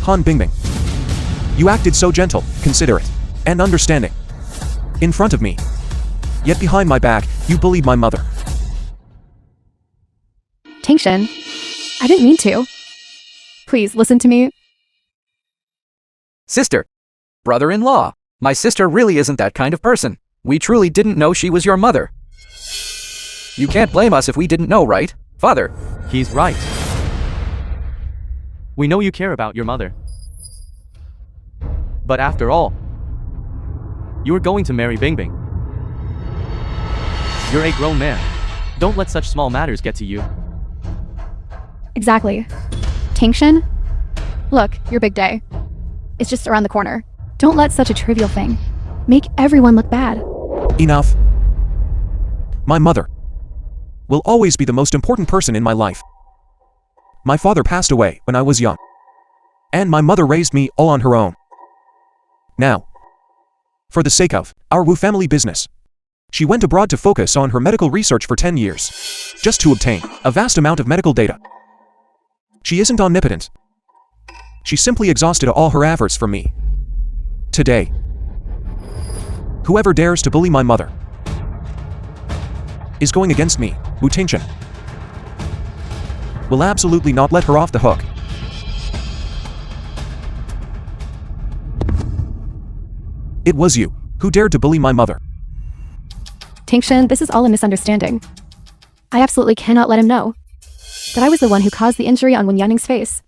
Han Bingbing. You acted so gentle, considerate, and understanding. In front of me. Yet behind my back, you bullied my mother. Tingshin, I didn't mean to. Please listen to me. Sister. Brother-in-law. My sister really isn't that kind of person. We truly didn't know she was your mother. You can't blame us if we didn't know, right, Father? He's right. We know you care about your mother. But after all, you are going to marry Bingbing. You're a grown man. Don't let such small matters get to you. Exactly. Tingshin, look, your big day. It's just around the corner. Don't let such a trivial thing make everyone look bad. Enough. My mother will always be the most important person in my life. My father passed away when I was young, and my mother raised me all on her own. Now, for the sake of our Wu family business, she went abroad to focus on her medical research for 10 years, just to obtain a vast amount of medical data. She isn't omnipotent. She simply exhausted all her efforts for me. Today, whoever dares to bully my mother is going against me, Wu Tingchen. Will absolutely not let her off the hook. It was you who dared to bully my mother. Tingshin, this is all a misunderstanding. I absolutely cannot let him know that I was the one who caused the injury on Wen Yanning's face.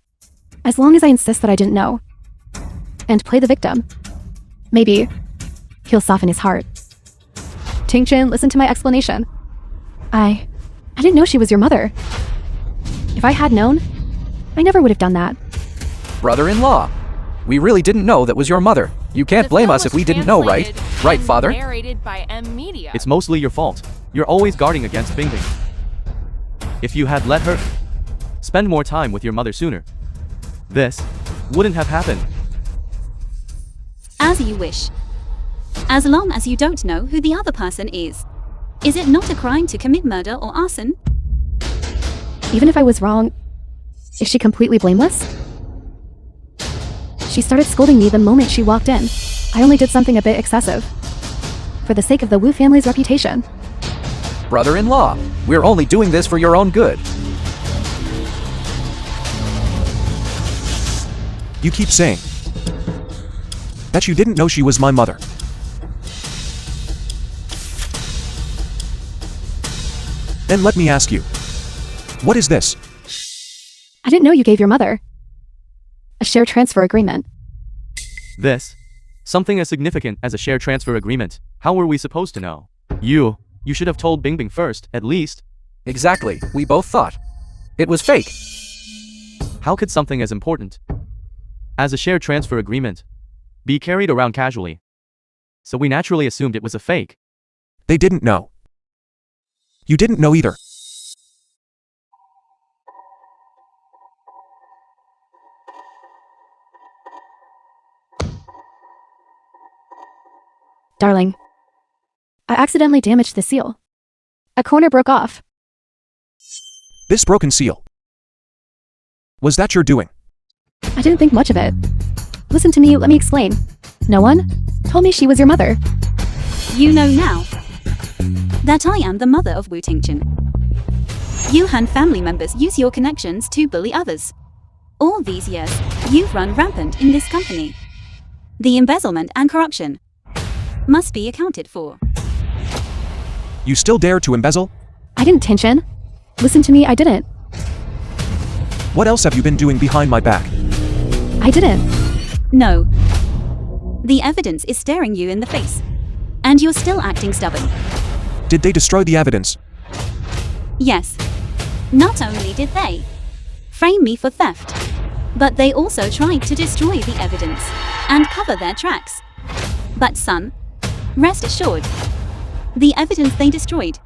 As long as I insist that I didn't know and play the victim, maybe he'll soften his heart. Tingshin, listen to my explanation. I didn't know she was your mother. If I had known, I never would have done that. Brother-in-law. We really didn't know that was your mother. You can't The blame film us if was we didn't know, right? translated Right, and Father? Narrated by M. Media. It's mostly your fault. You're always guarding against Bingbing. If you had let her spend more time with your mother sooner, this wouldn't have happened. As you wish. As long as you don't know who the other person is. Is it not a crime to commit murder or arson? Even if I was wrong, is she completely blameless? She started scolding me the moment she walked in. I only did something a bit excessive. For the sake of the Wu family's reputation. Brother-in-law. We're only doing this for your own good. You keep saying that you didn't know she was my mother. Then let me ask you, what is this? I didn't know you gave your mother a share transfer agreement. This? Something as significant as a share transfer agreement. How were we supposed to know? You should have told Bingbing first, at least. Exactly. We both thought it was fake. How could something as important as a share transfer agreement be carried around casually. So we naturally assumed it was a fake. They didn't know. You didn't know either. Darling, I accidentally damaged the seal. A corner broke off. This broken seal. Was that your doing? I didn't think much of it. Listen to me, let me explain. No one told me she was your mother. You know now that I am the mother of Wu Tingchen. You and family members use your connections to bully others. All these years, you've run rampant in this company. The embezzlement and corruption must be accounted for. You still dare to embezzle? I didn't, Tinchin. Listen to me, I didn't. What else have you been doing behind my back? I didn't. No. The evidence is staring you in the face. And you're still acting stubborn. Did they destroy the evidence? Yes. Not only did they frame me for theft, but they also tried to destroy the evidence and cover their tracks. But son, rest assured, the evidence they destroyed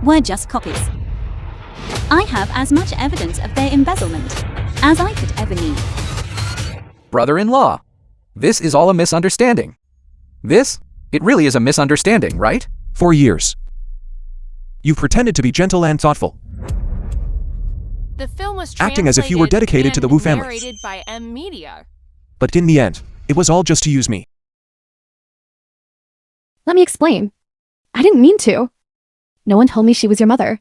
were just copies. I have as much evidence of their embezzlement as I could ever need. Brother-in-law. This is all a misunderstanding. It really is a misunderstanding, right? For years. You pretended to be gentle and thoughtful, The film was acting as if you were dedicated to the Wu family. narrated by M Media. But in the end, it was all just to use me. Let me explain. I didn't mean to. No one told me she was your mother.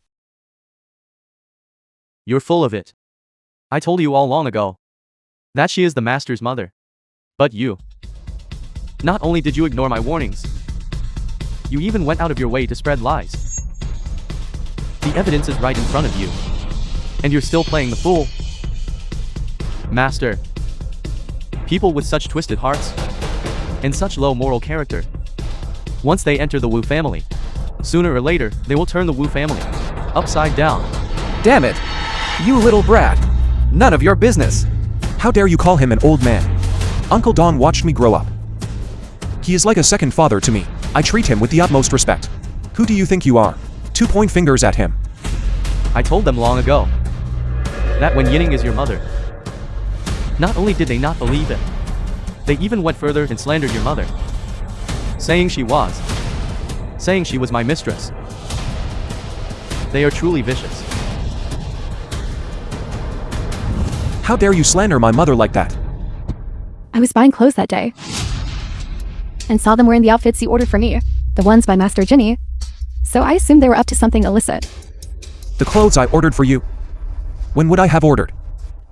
You're full of it. I told you all long ago that she is the master's mother. But you. Not only did you ignore my warnings, you even went out of your way to spread lies. The evidence is right in front of you. And you're still playing the fool. Master. People with such twisted hearts and such low moral character, once they enter the Wu family, sooner or later, they will turn the Wu family upside down. Damn it! You little brat! None of your business! How dare you call him an old man? Uncle Don watched me grow up. He is like a second father to me. I treat him with the utmost respect. Who do you think you are? 2-point fingers at him. I told them long ago that Wen Yining is your mother. Not only did they not believe it, they even went further and slandered your mother, saying she was my mistress. They are truly vicious. How dare you slander my mother like that? I was buying clothes that day and saw them wearing the outfits you ordered for me, the ones by Master Ginny. So I assumed they were up to something illicit. The clothes I ordered for you? When would I have ordered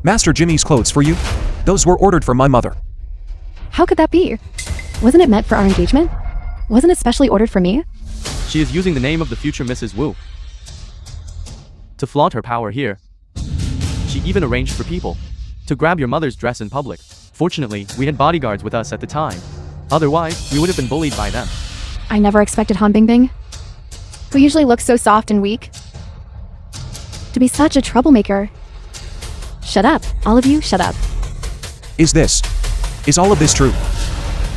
Master Jimmy's clothes for you? Those were ordered for my mother. How could that be? Wasn't it meant for our engagement? Wasn't it specially ordered for me? She is using the name of the future Mrs. Wu to flaunt her power here. She even arranged for people to grab your mother's dress in public. Fortunately, we had bodyguards with us at the time. Otherwise, we would have been bullied by them. I never expected Han Bingbing, who usually looks so soft and weak, to be such a troublemaker. Shut up. All of you, shut up. Is all of this true?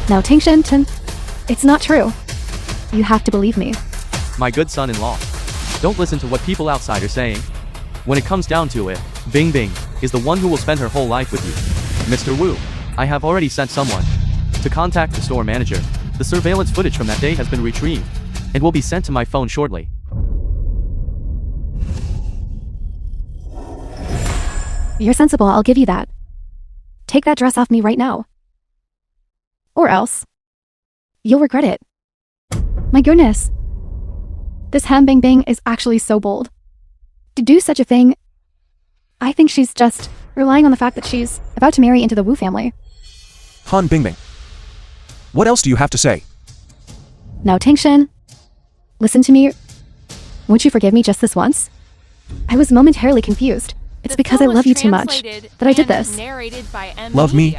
Now, Ting Shen, it's not true. You have to believe me. My good son-in-law, don't listen to what people outside are saying. When it comes down to it, Bing Bing is the one who will spend her whole life with you. Mr. Wu, I have already sent someone to contact the store manager. The surveillance footage from that day has been retrieved and will be sent to my phone shortly. You're sensible, I'll give you that. Take that dress off me right now. Or else, you'll regret it. My goodness. This Han Bingbing is actually so bold. To do such a thing, I think she's just relying on the fact that she's about to marry into the Wu family. Han Bingbing. What else do you have to say? Now, Tingshen, listen to me. Won't you forgive me just this once? I was momentarily confused. It's because I love you too much that I did this. Love me?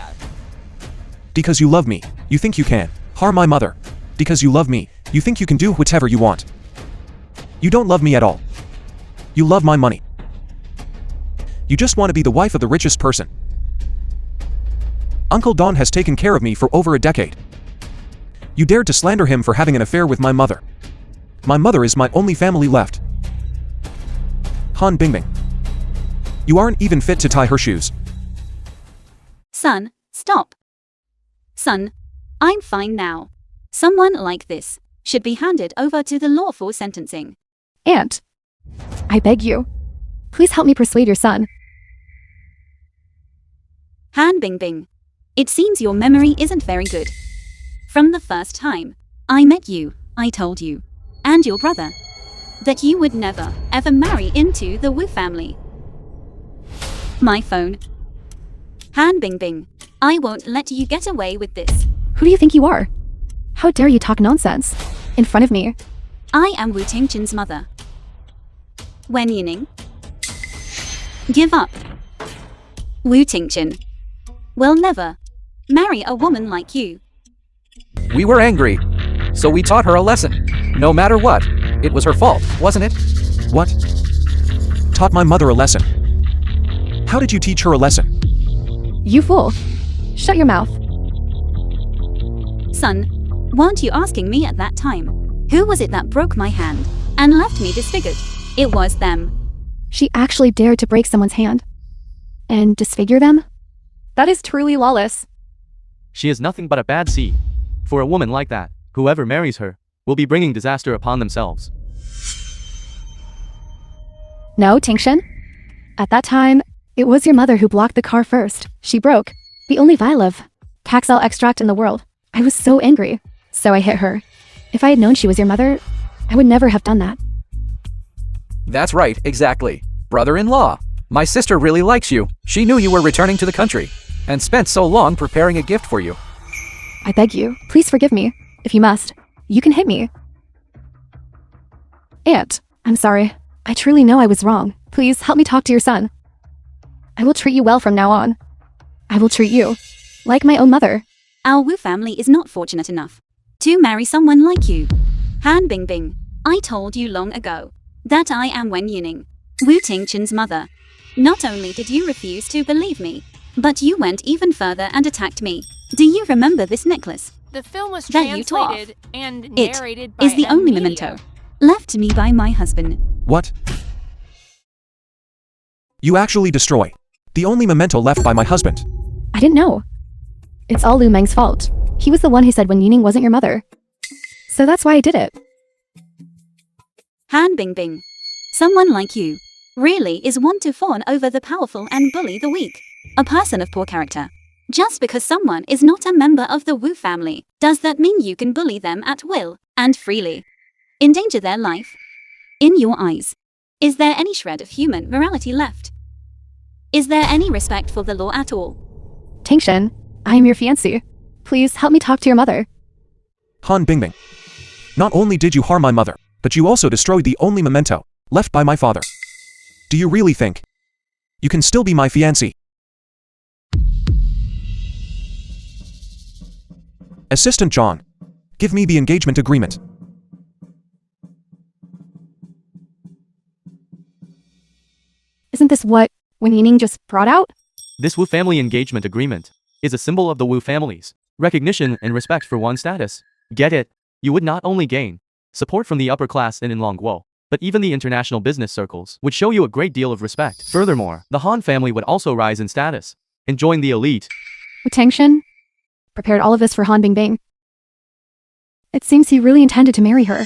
Because you love me, you think you can harm my mother. Because you love me, you think you can do whatever you want. You don't love me at all. You love my money. You just want to be the wife of the richest person. Uncle Don has taken care of me for over a decade. You dared to slander him for having an affair with my mother. My mother is my only family left. Han Bingbing. You aren't even fit to tie her shoes. Son, stop. Son, I'm fine now. Someone like this should be handed over to the law for sentencing. Aunt, I beg you. Please help me persuade your son. Han Bingbing, it seems your memory isn't very good. From the first time I met you, I told you, and your brother, that you would never, ever marry into the Wu family. My phone. Han Bingbing, I won't let you get away with this. Who do you think you are? How dare you talk nonsense in front of me? I am Wu Tingchen's mother. Wen Yining. Give up. Wu Tingchen will never marry a woman like you. We were angry, so we taught her a lesson. No matter what, it was her fault, wasn't it? What? Taught my mother a lesson? How did you teach her a lesson? You fool. Shut your mouth. Son, weren't you asking me at that time? Who was it that broke my hand and left me disfigured? It was them. She actually dared to break someone's hand and disfigure them? That is truly lawless. She is nothing but a bad seed. For a woman like that, whoever marries her will be bringing disaster upon themselves. No, Tingchen. At that time, it was your mother who blocked the car first. She broke the only vial of Paxel extract in the world. I was so angry, so I hit her. If I had known she was your mother, I would never have done that. That's right, exactly. Brother-in-law. My sister really likes you. She knew you were returning to the country and spent so long preparing a gift for you. I beg you, please forgive me. If you must, you can hit me. Aunt, I'm sorry. I truly know I was wrong. Please help me talk to your son. I will treat you well from now on. I will treat you like my own mother. Our Wu family is not fortunate enough to marry someone like you. Han Bingbing, I told you long ago that I am Wen Yining, Wu Tingchen's mother. Not only did you refuse to believe me, but you went even further and attacked me. Do you remember this necklace? The film was That you tore off. translated and It narrated by is the only Media. memento left to me by my husband. What? You actually destroy the only memento left by my husband. I didn't know. It's all Lu Meng's fault. He was the one who said Wen Yining wasn't your mother. So that's why I did it. Han Bingbing, someone like you really is one to fawn over the powerful and bully the weak. A person of poor character. Just because someone is not a member of the Wu family, does that mean you can bully them at will and freely? Endanger their life? In your eyes, is there any shred of human morality left? Is there any respect for the law at all? Tingchen, I am your fiancé. Please help me talk to your mother. Han Bingbing. Not only did you harm my mother, but you also destroyed the only memento left by my father. Do you really think you can still be my fiancé? Assistant John, give me the engagement agreement. Isn't this what Wen Yining just brought out? This Wu family engagement agreement is a symbol of the Wu family's recognition and respect for one's status. Get it? You would not only gain support from the upper class in Longguo, but even the international business circles would show you a great deal of respect. Furthermore, the Han family would also rise in status and join the elite. Wu Tingchen prepared all of this for Han Bingbing. It seems he really intended to marry her.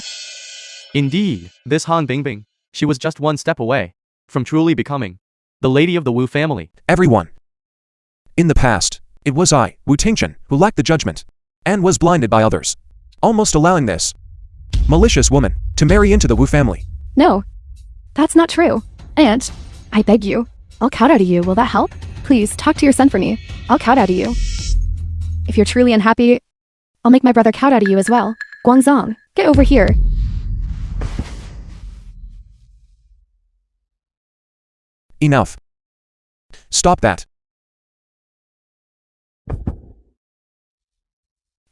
Indeed, this Han Bingbing, she was just one step away from truly becoming the lady of the Wu family. Everyone. In the past, it was I, Wu Tingchen, who lacked the judgment and was blinded by others, almost allowing this malicious woman to marry into the Wu family. No, that's not true. Aunt, I beg you. I'll kowtow to you. Will that help? Please, talk to your son for me. I'll kowtow to you. If you're truly unhappy, I'll make my brother kowtow to you as well. Guangzong, get over here. Enough. Stop that.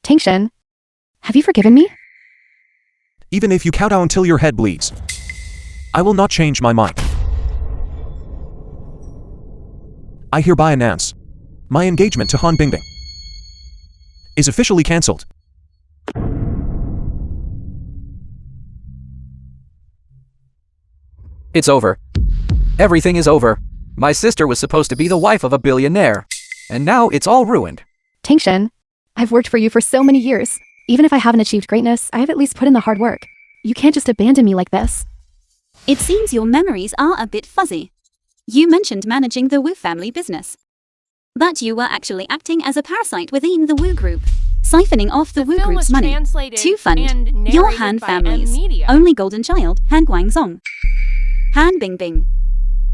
Tingchen, have you forgiven me? Even if you kowtow until your head bleeds, I will not change my mind. I hereby announce my engagement to Han Bingbing. is officially cancelled. It's over. Everything is over. My sister was supposed to be the wife of a billionaire. And now it's all ruined. Tangshan, I've worked for you for so many years. Even if I haven't achieved greatness, I have at least put in the hard work. You can't just abandon me like this. It seems your memories are a bit fuzzy. You mentioned managing the Wu family business. But you were actually acting as a parasite within the Wu group, siphoning off the Wu film group's was money translated to fund and your narrated Han by family's Media. only golden child, Han Guangzong. Han Bingbing.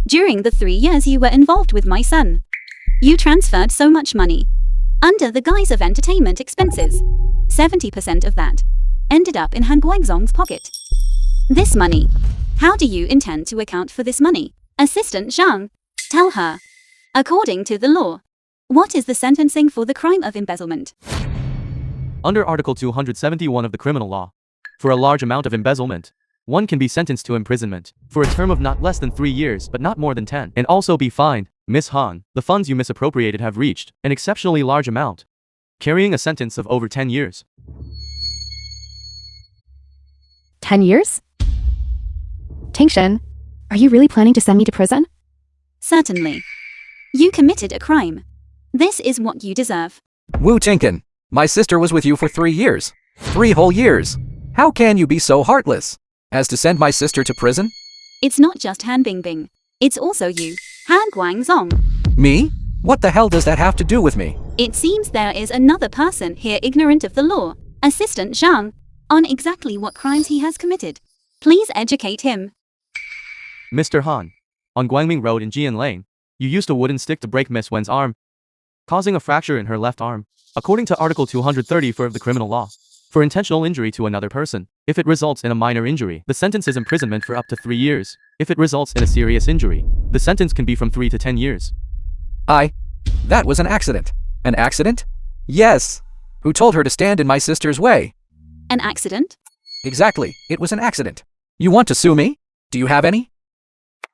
During the 3 years you were involved with my son, you transferred so much money under the guise of entertainment expenses. 70% of that ended up in Han Guangzong's pocket. This money. How do you intend to account for this money? Assistant Zhang, tell her. According to the law, what is the sentencing for the crime of embezzlement? Under Article 271 of the criminal law, for a large amount of embezzlement, one can be sentenced to imprisonment for a term of not less than 3 years but not more than 10, and also be fined. Miss Han, the funds you misappropriated have reached an exceptionally large amount, carrying a sentence of over 10 years. 10 years? Tangshan, are you really planning to send me to prison? Certainly. You committed a crime. This is what you deserve. Wu Tinkin, my sister was with you for 3 years. 3 whole years. How can you be so heartless as to send my sister to prison? It's not just Han Bingbing. It's also you, Han Guangzong. Me? What the hell does that have to do with me? It seems there is another person here ignorant of the law, Assistant Zhang, on exactly what crimes he has committed. Please educate him. Mr. Han, on Guangming Road in Jian Lane, you used a wooden stick to break Miss Wen's arm, causing a fracture in her left arm, according to Article 234 of the criminal law. For intentional injury to another person, if it results in a minor injury, the sentence is imprisonment for up to 3 years. If it results in a serious injury, the sentence can be from 3 to 10 years. That was an accident. An accident? Yes. Who told her to stand in my sister's way? An accident? Exactly, it was an accident. You want to sue me? Do you have any?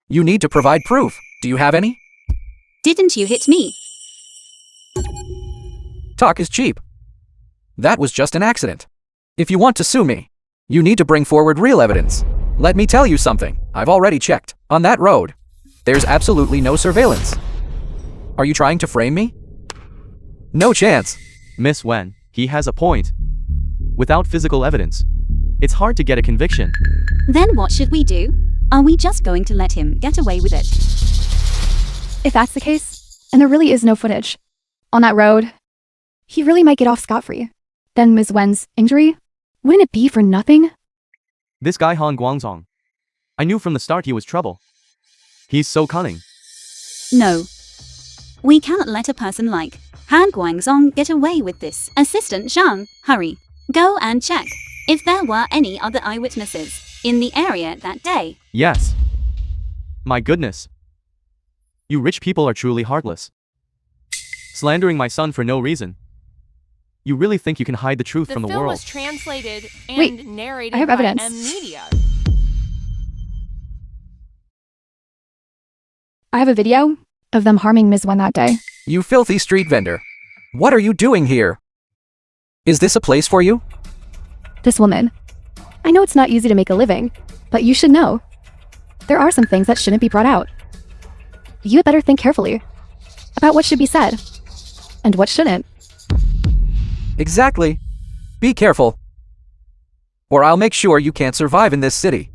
You need to provide proof. Do you have any? Didn't you hit me? Talk is cheap. That was just an accident. If you want to sue me, you need to bring forward real evidence. Let me tell you something. I've already checked. On that road, there's absolutely no surveillance. Are you trying to frame me? No chance. Miss Wen, he has a point. Without physical evidence, it's hard to get a conviction. Then what should we do? Are we just going to let him get away with it? If that's the case, and there really is no footage on that road, he really might get off scot-free. Then Ms. Wen's injury? Wouldn't it be for nothing? This guy Han Guangzong, I knew from the start he was trouble. He's so cunning. No. We cannot let a person like Han Guangzong get away with this. Assistant Zhang, hurry. Go and check if there were any other eyewitnesses in the area that day. Yes. My goodness. You rich people are truly heartless. Slandering my son for no reason. You really think you can hide the truth from the film world? was translated and Wait, narrated I have by evidence. Media. I have a video of them harming Ms. Wen that day. You filthy street vendor. What are you doing here? Is this a place for you? This woman. I know it's not easy to make a living, but you should know. There are some things that shouldn't be brought out. You had better think carefully about what should be said and what shouldn't. Exactly. Be careful. Or I'll make sure you can't survive in this city.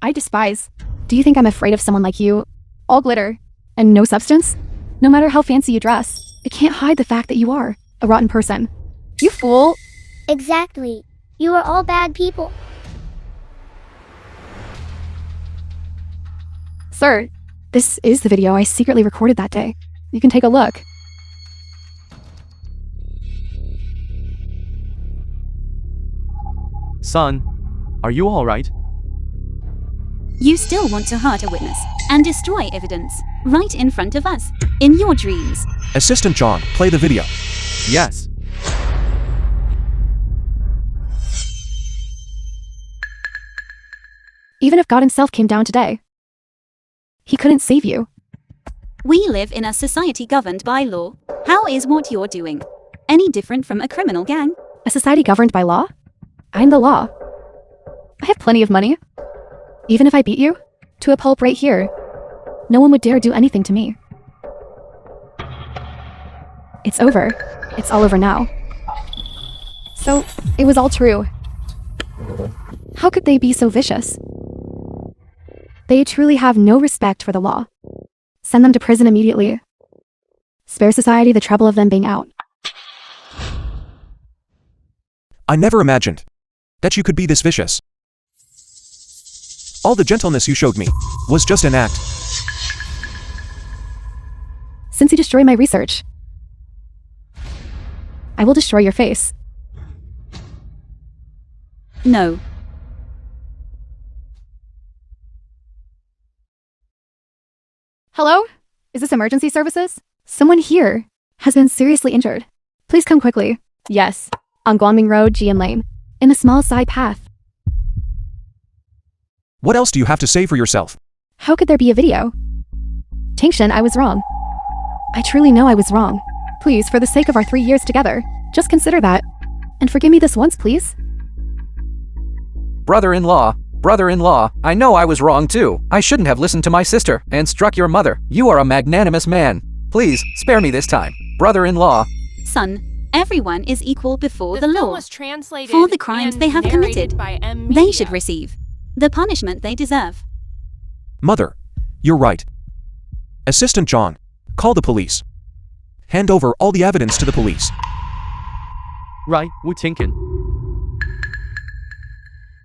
I despise. Do you think I'm afraid of someone like you? All glitter and no substance? No matter how fancy you dress, it can't hide the fact that you are a rotten person. You fool! Exactly. You are all bad people. Sir, this is the video I secretly recorded that day. You can take a look. Son, are you alright? You still want to hurt a witness and destroy evidence right in front of us, in your dreams. Assistant John, play the video. Yes. Even if God himself came down today, he couldn't save you. We live in a society governed by law. How is what you're doing any different from a criminal gang? A society governed by law? I'm the law. I have plenty of money. Even if I beat you to a pulp right here, no one would dare do anything to me. It's over. It's all over now. So, it was all true. How could they be so vicious? They truly have no respect for the law. Send them to prison immediately. Spare society the trouble of them being out. I never imagined that you could be this vicious. All the gentleness you showed me was just an act. Since you destroy my research, I will destroy your face. No. Hello? Is this emergency services? Someone here has been seriously injured. Please come quickly. Yes, on Guangming Road, GM Lane, in a small side path. What else do you have to say for yourself? How could there be a video? Tingshan, I was wrong. I truly know I was wrong. Please, for the sake of our 3 years together, just consider that. And forgive me this once, please. Brother-in-law, I know I was wrong too. I shouldn't have listened to my sister and struck your mother. You are a magnanimous man. Please, spare me this time. Brother-in-law. Son, everyone is equal before the film law. was translated For the crimes and they have narrated committed, by M. they Media. should receive the punishment they deserve. Mother, you're right. Assistant John, call the police. Hand over all the evidence to the police. Right, Wu Tinkin.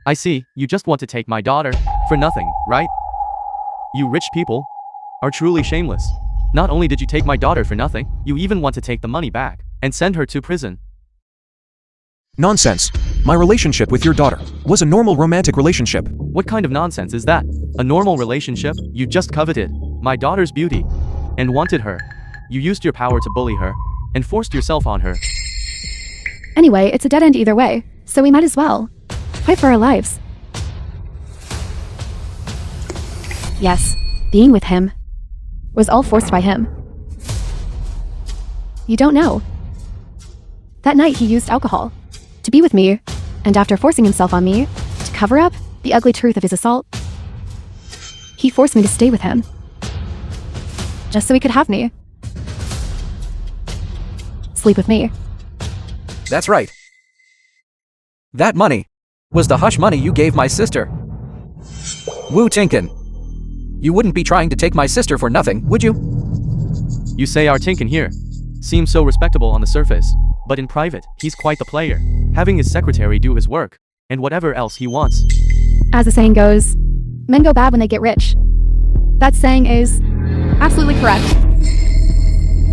I see, you just want to take my daughter for nothing, right? You rich people are truly shameless. Not only did you take my daughter for nothing, you even want to take the money back and send her to prison. Nonsense. My relationship with your daughter was a normal romantic relationship. What kind of nonsense is that? A normal relationship? You just coveted my daughter's beauty and wanted her. You used your power to bully her and forced yourself on her. Anyway, it's a dead end either way, so we might as well fight for our lives. Yes, being with him was all forced by him. You don't know. That night he used alcohol to be with me, and after forcing himself on me to cover up the ugly truth of his assault, he forced me to stay with him just so he could have me. Sleep with me. That's right. That money was the hush money you gave my sister. Wu Tinkin. You wouldn't be trying to take my sister for nothing, would you? You say our Tinkin here seems so respectable on the surface, but in private, he's quite the player, having his secretary do his work, and whatever else he wants. As the saying goes, men go bad when they get rich. That saying is absolutely correct.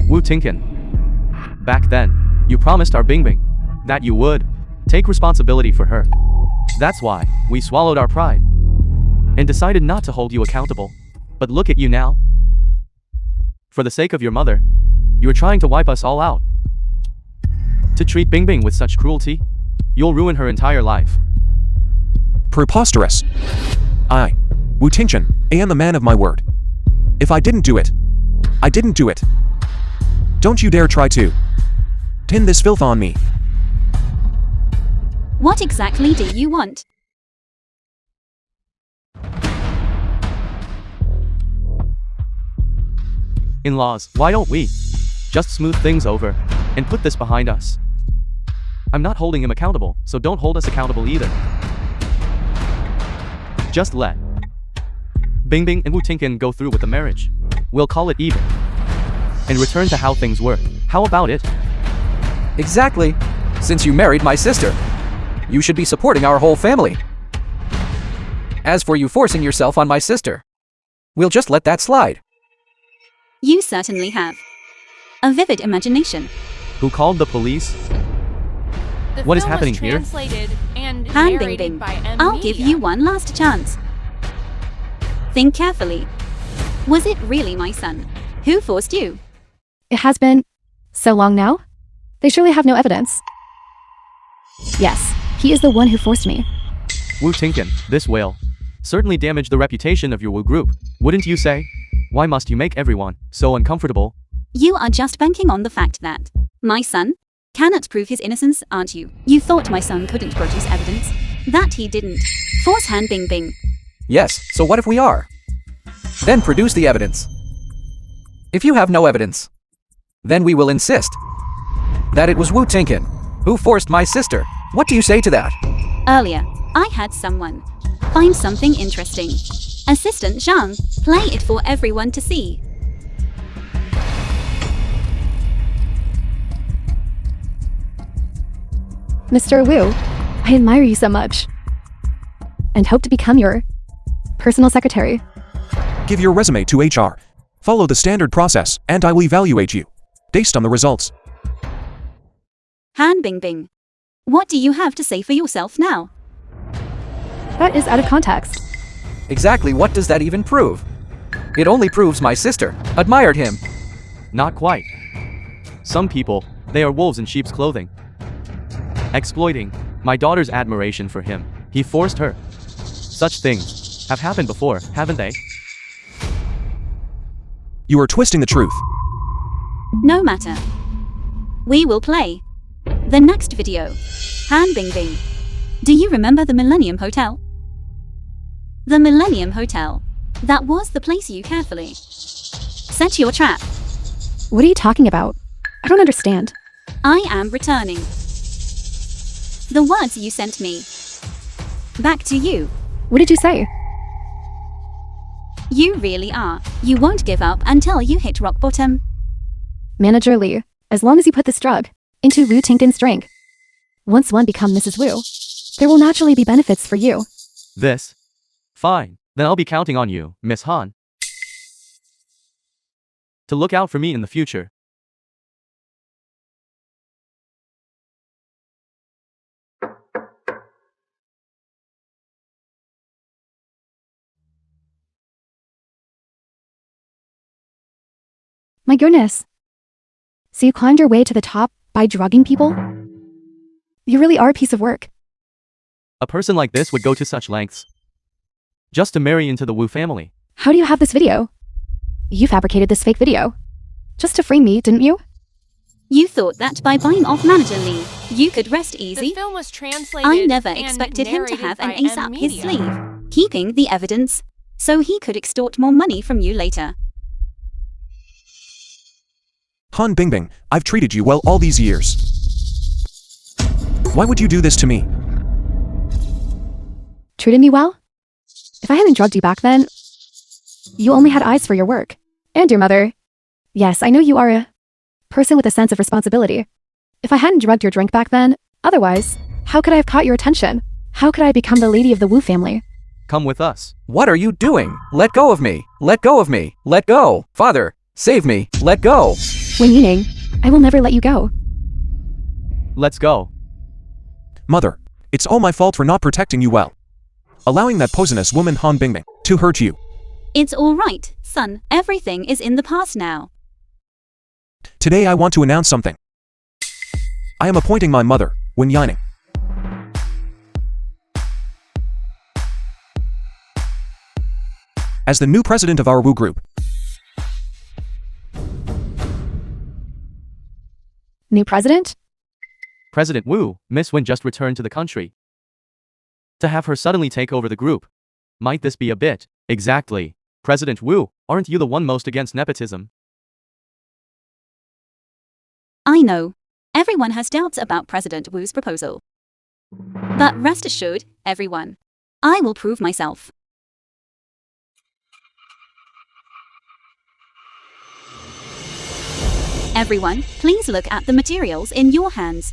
Wu Tinkin. Back then, you promised our Bingbing that you would take responsibility for her. That's why we swallowed our pride and decided not to hold you accountable. But look at you now. For the sake of your mother, you are trying to wipe us all out. To treat Bingbing with such cruelty, you'll ruin her entire life. Preposterous. I, Wu Tingchen, am the man of my word. If I didn't do it, I didn't do it. Don't you dare try to pin this filth on me. What exactly do you want? In-laws, why don't we just smooth things over and put this behind us? I'm not holding him accountable, so don't hold us accountable either. Just let Bingbing and Wu Tinkin go through with the marriage. We'll call it even and return to how things were. How about it? Exactly. Since you married my sister, you should be supporting our whole family. As for you forcing yourself on my sister, we'll just let that slide. You certainly have a vivid imagination. Who called the police? The What is film was happening here? translated and Han narrated Bingbing, by M. I'll give Media. you one last chance. Think carefully. Was it really my son who forced you? It has been so long now. They surely have no evidence. Yes, he is the one who forced me. Wu Tinkin, this will certainly damage the reputation of your Wu group, wouldn't you say? Why must you make everyone so uncomfortable? You are just banking on the fact that my son cannot prove his innocence, aren't you? You thought my son couldn't produce evidence. That he didn't. Force Han Bingbing. Yes, so what if we are? Then produce the evidence. If you have no evidence, then we will insist that it was Wu Tinkin who forced my sister. What do you say to that? Earlier, I had someone find something interesting. Assistant Zhang, play it for everyone to see. Mr. Wu, I admire you so much and hope to become your personal secretary. Give your resume to HR. Follow the standard process, and I will evaluate you based on the results. Han Bingbing, what do you have to say for yourself now? That is out of context. Exactly what does that even prove? It only proves my sister admired him. Not quite. Some people, they are wolves in sheep's clothing. Exploiting my daughter's admiration for him. He forced her. Such things have happened before, haven't they? You are twisting the truth. No matter. We will play the next video. Han Bingbing, do you remember the Millennium Hotel? The Millennium Hotel. That was the place you carefully set your trap. What are you talking about? I don't understand. I am returning the words you sent me back to you. What did you say? You really are. You won't give up until you hit rock bottom. Manager Lee, as long as you put this drug into Wu Tinkin's drink, once one becomes Mrs. Wu, there will naturally be benefits for you. This? Fine. Then I'll be counting on you, Miss Han, to look out for me in the future. My goodness. So you climbed your way to the top by drugging people? You really are a piece of work. A person like this would go to such lengths just to marry into the Wu family. How do you have this video? You fabricated this fake video just to frame me, didn't you? You thought that by buying off Manager Lee, you could rest The easy? film was translated I never and expected him to narrated have an by ace M up his Media. sleeve, keeping the evidence so he could extort more money from you later. Han Bingbing, I've treated you well all these years. Why would you do this to me? Treated me well? If I hadn't drugged you back then, you only had eyes for your work. And your mother. Yes, I know you are a person with a sense of responsibility. If I hadn't drugged your drink back then, otherwise, how could I have caught your attention? How could I become the lady of the Wu family? Come with us. What are you doing? Let go of me. Let go of me. Let go. Father, save me. Let go. Wen Yining, I will never let you go. Let's go. Mother, it's all my fault for not protecting you well. Allowing that poisonous woman Han Bingbing to hurt you. It's all right, son. Everything is in the past now. Today I want to announce something. I am appointing my mother, Wen Yining, as the new president of our Wu group. New president? President Wu, Miss Wen just returned to the country. To have her suddenly take over the group. Might this be a bit? Exactly. President Wu, aren't you the one most against nepotism? I know. Everyone has doubts about President Wu's proposal. But rest assured, everyone, I will prove myself. Everyone, please look at the materials in your hands.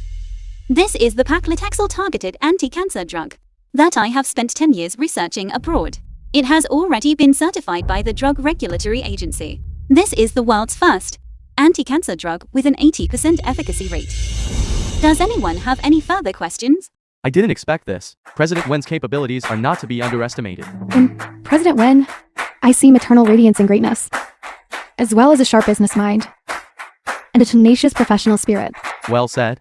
This is the paclitaxel targeted anti-cancer drug that I have spent 10 years researching abroad. It has already been certified by the Drug Regulatory Agency. This is the world's first anti-cancer drug with an 80% efficacy rate. Does anyone have any further questions? I didn't expect this. President Wen's capabilities are not to be underestimated. In President Wen, I see maternal radiance and greatness, as well as a sharp business mind and a tenacious professional spirit. Well said.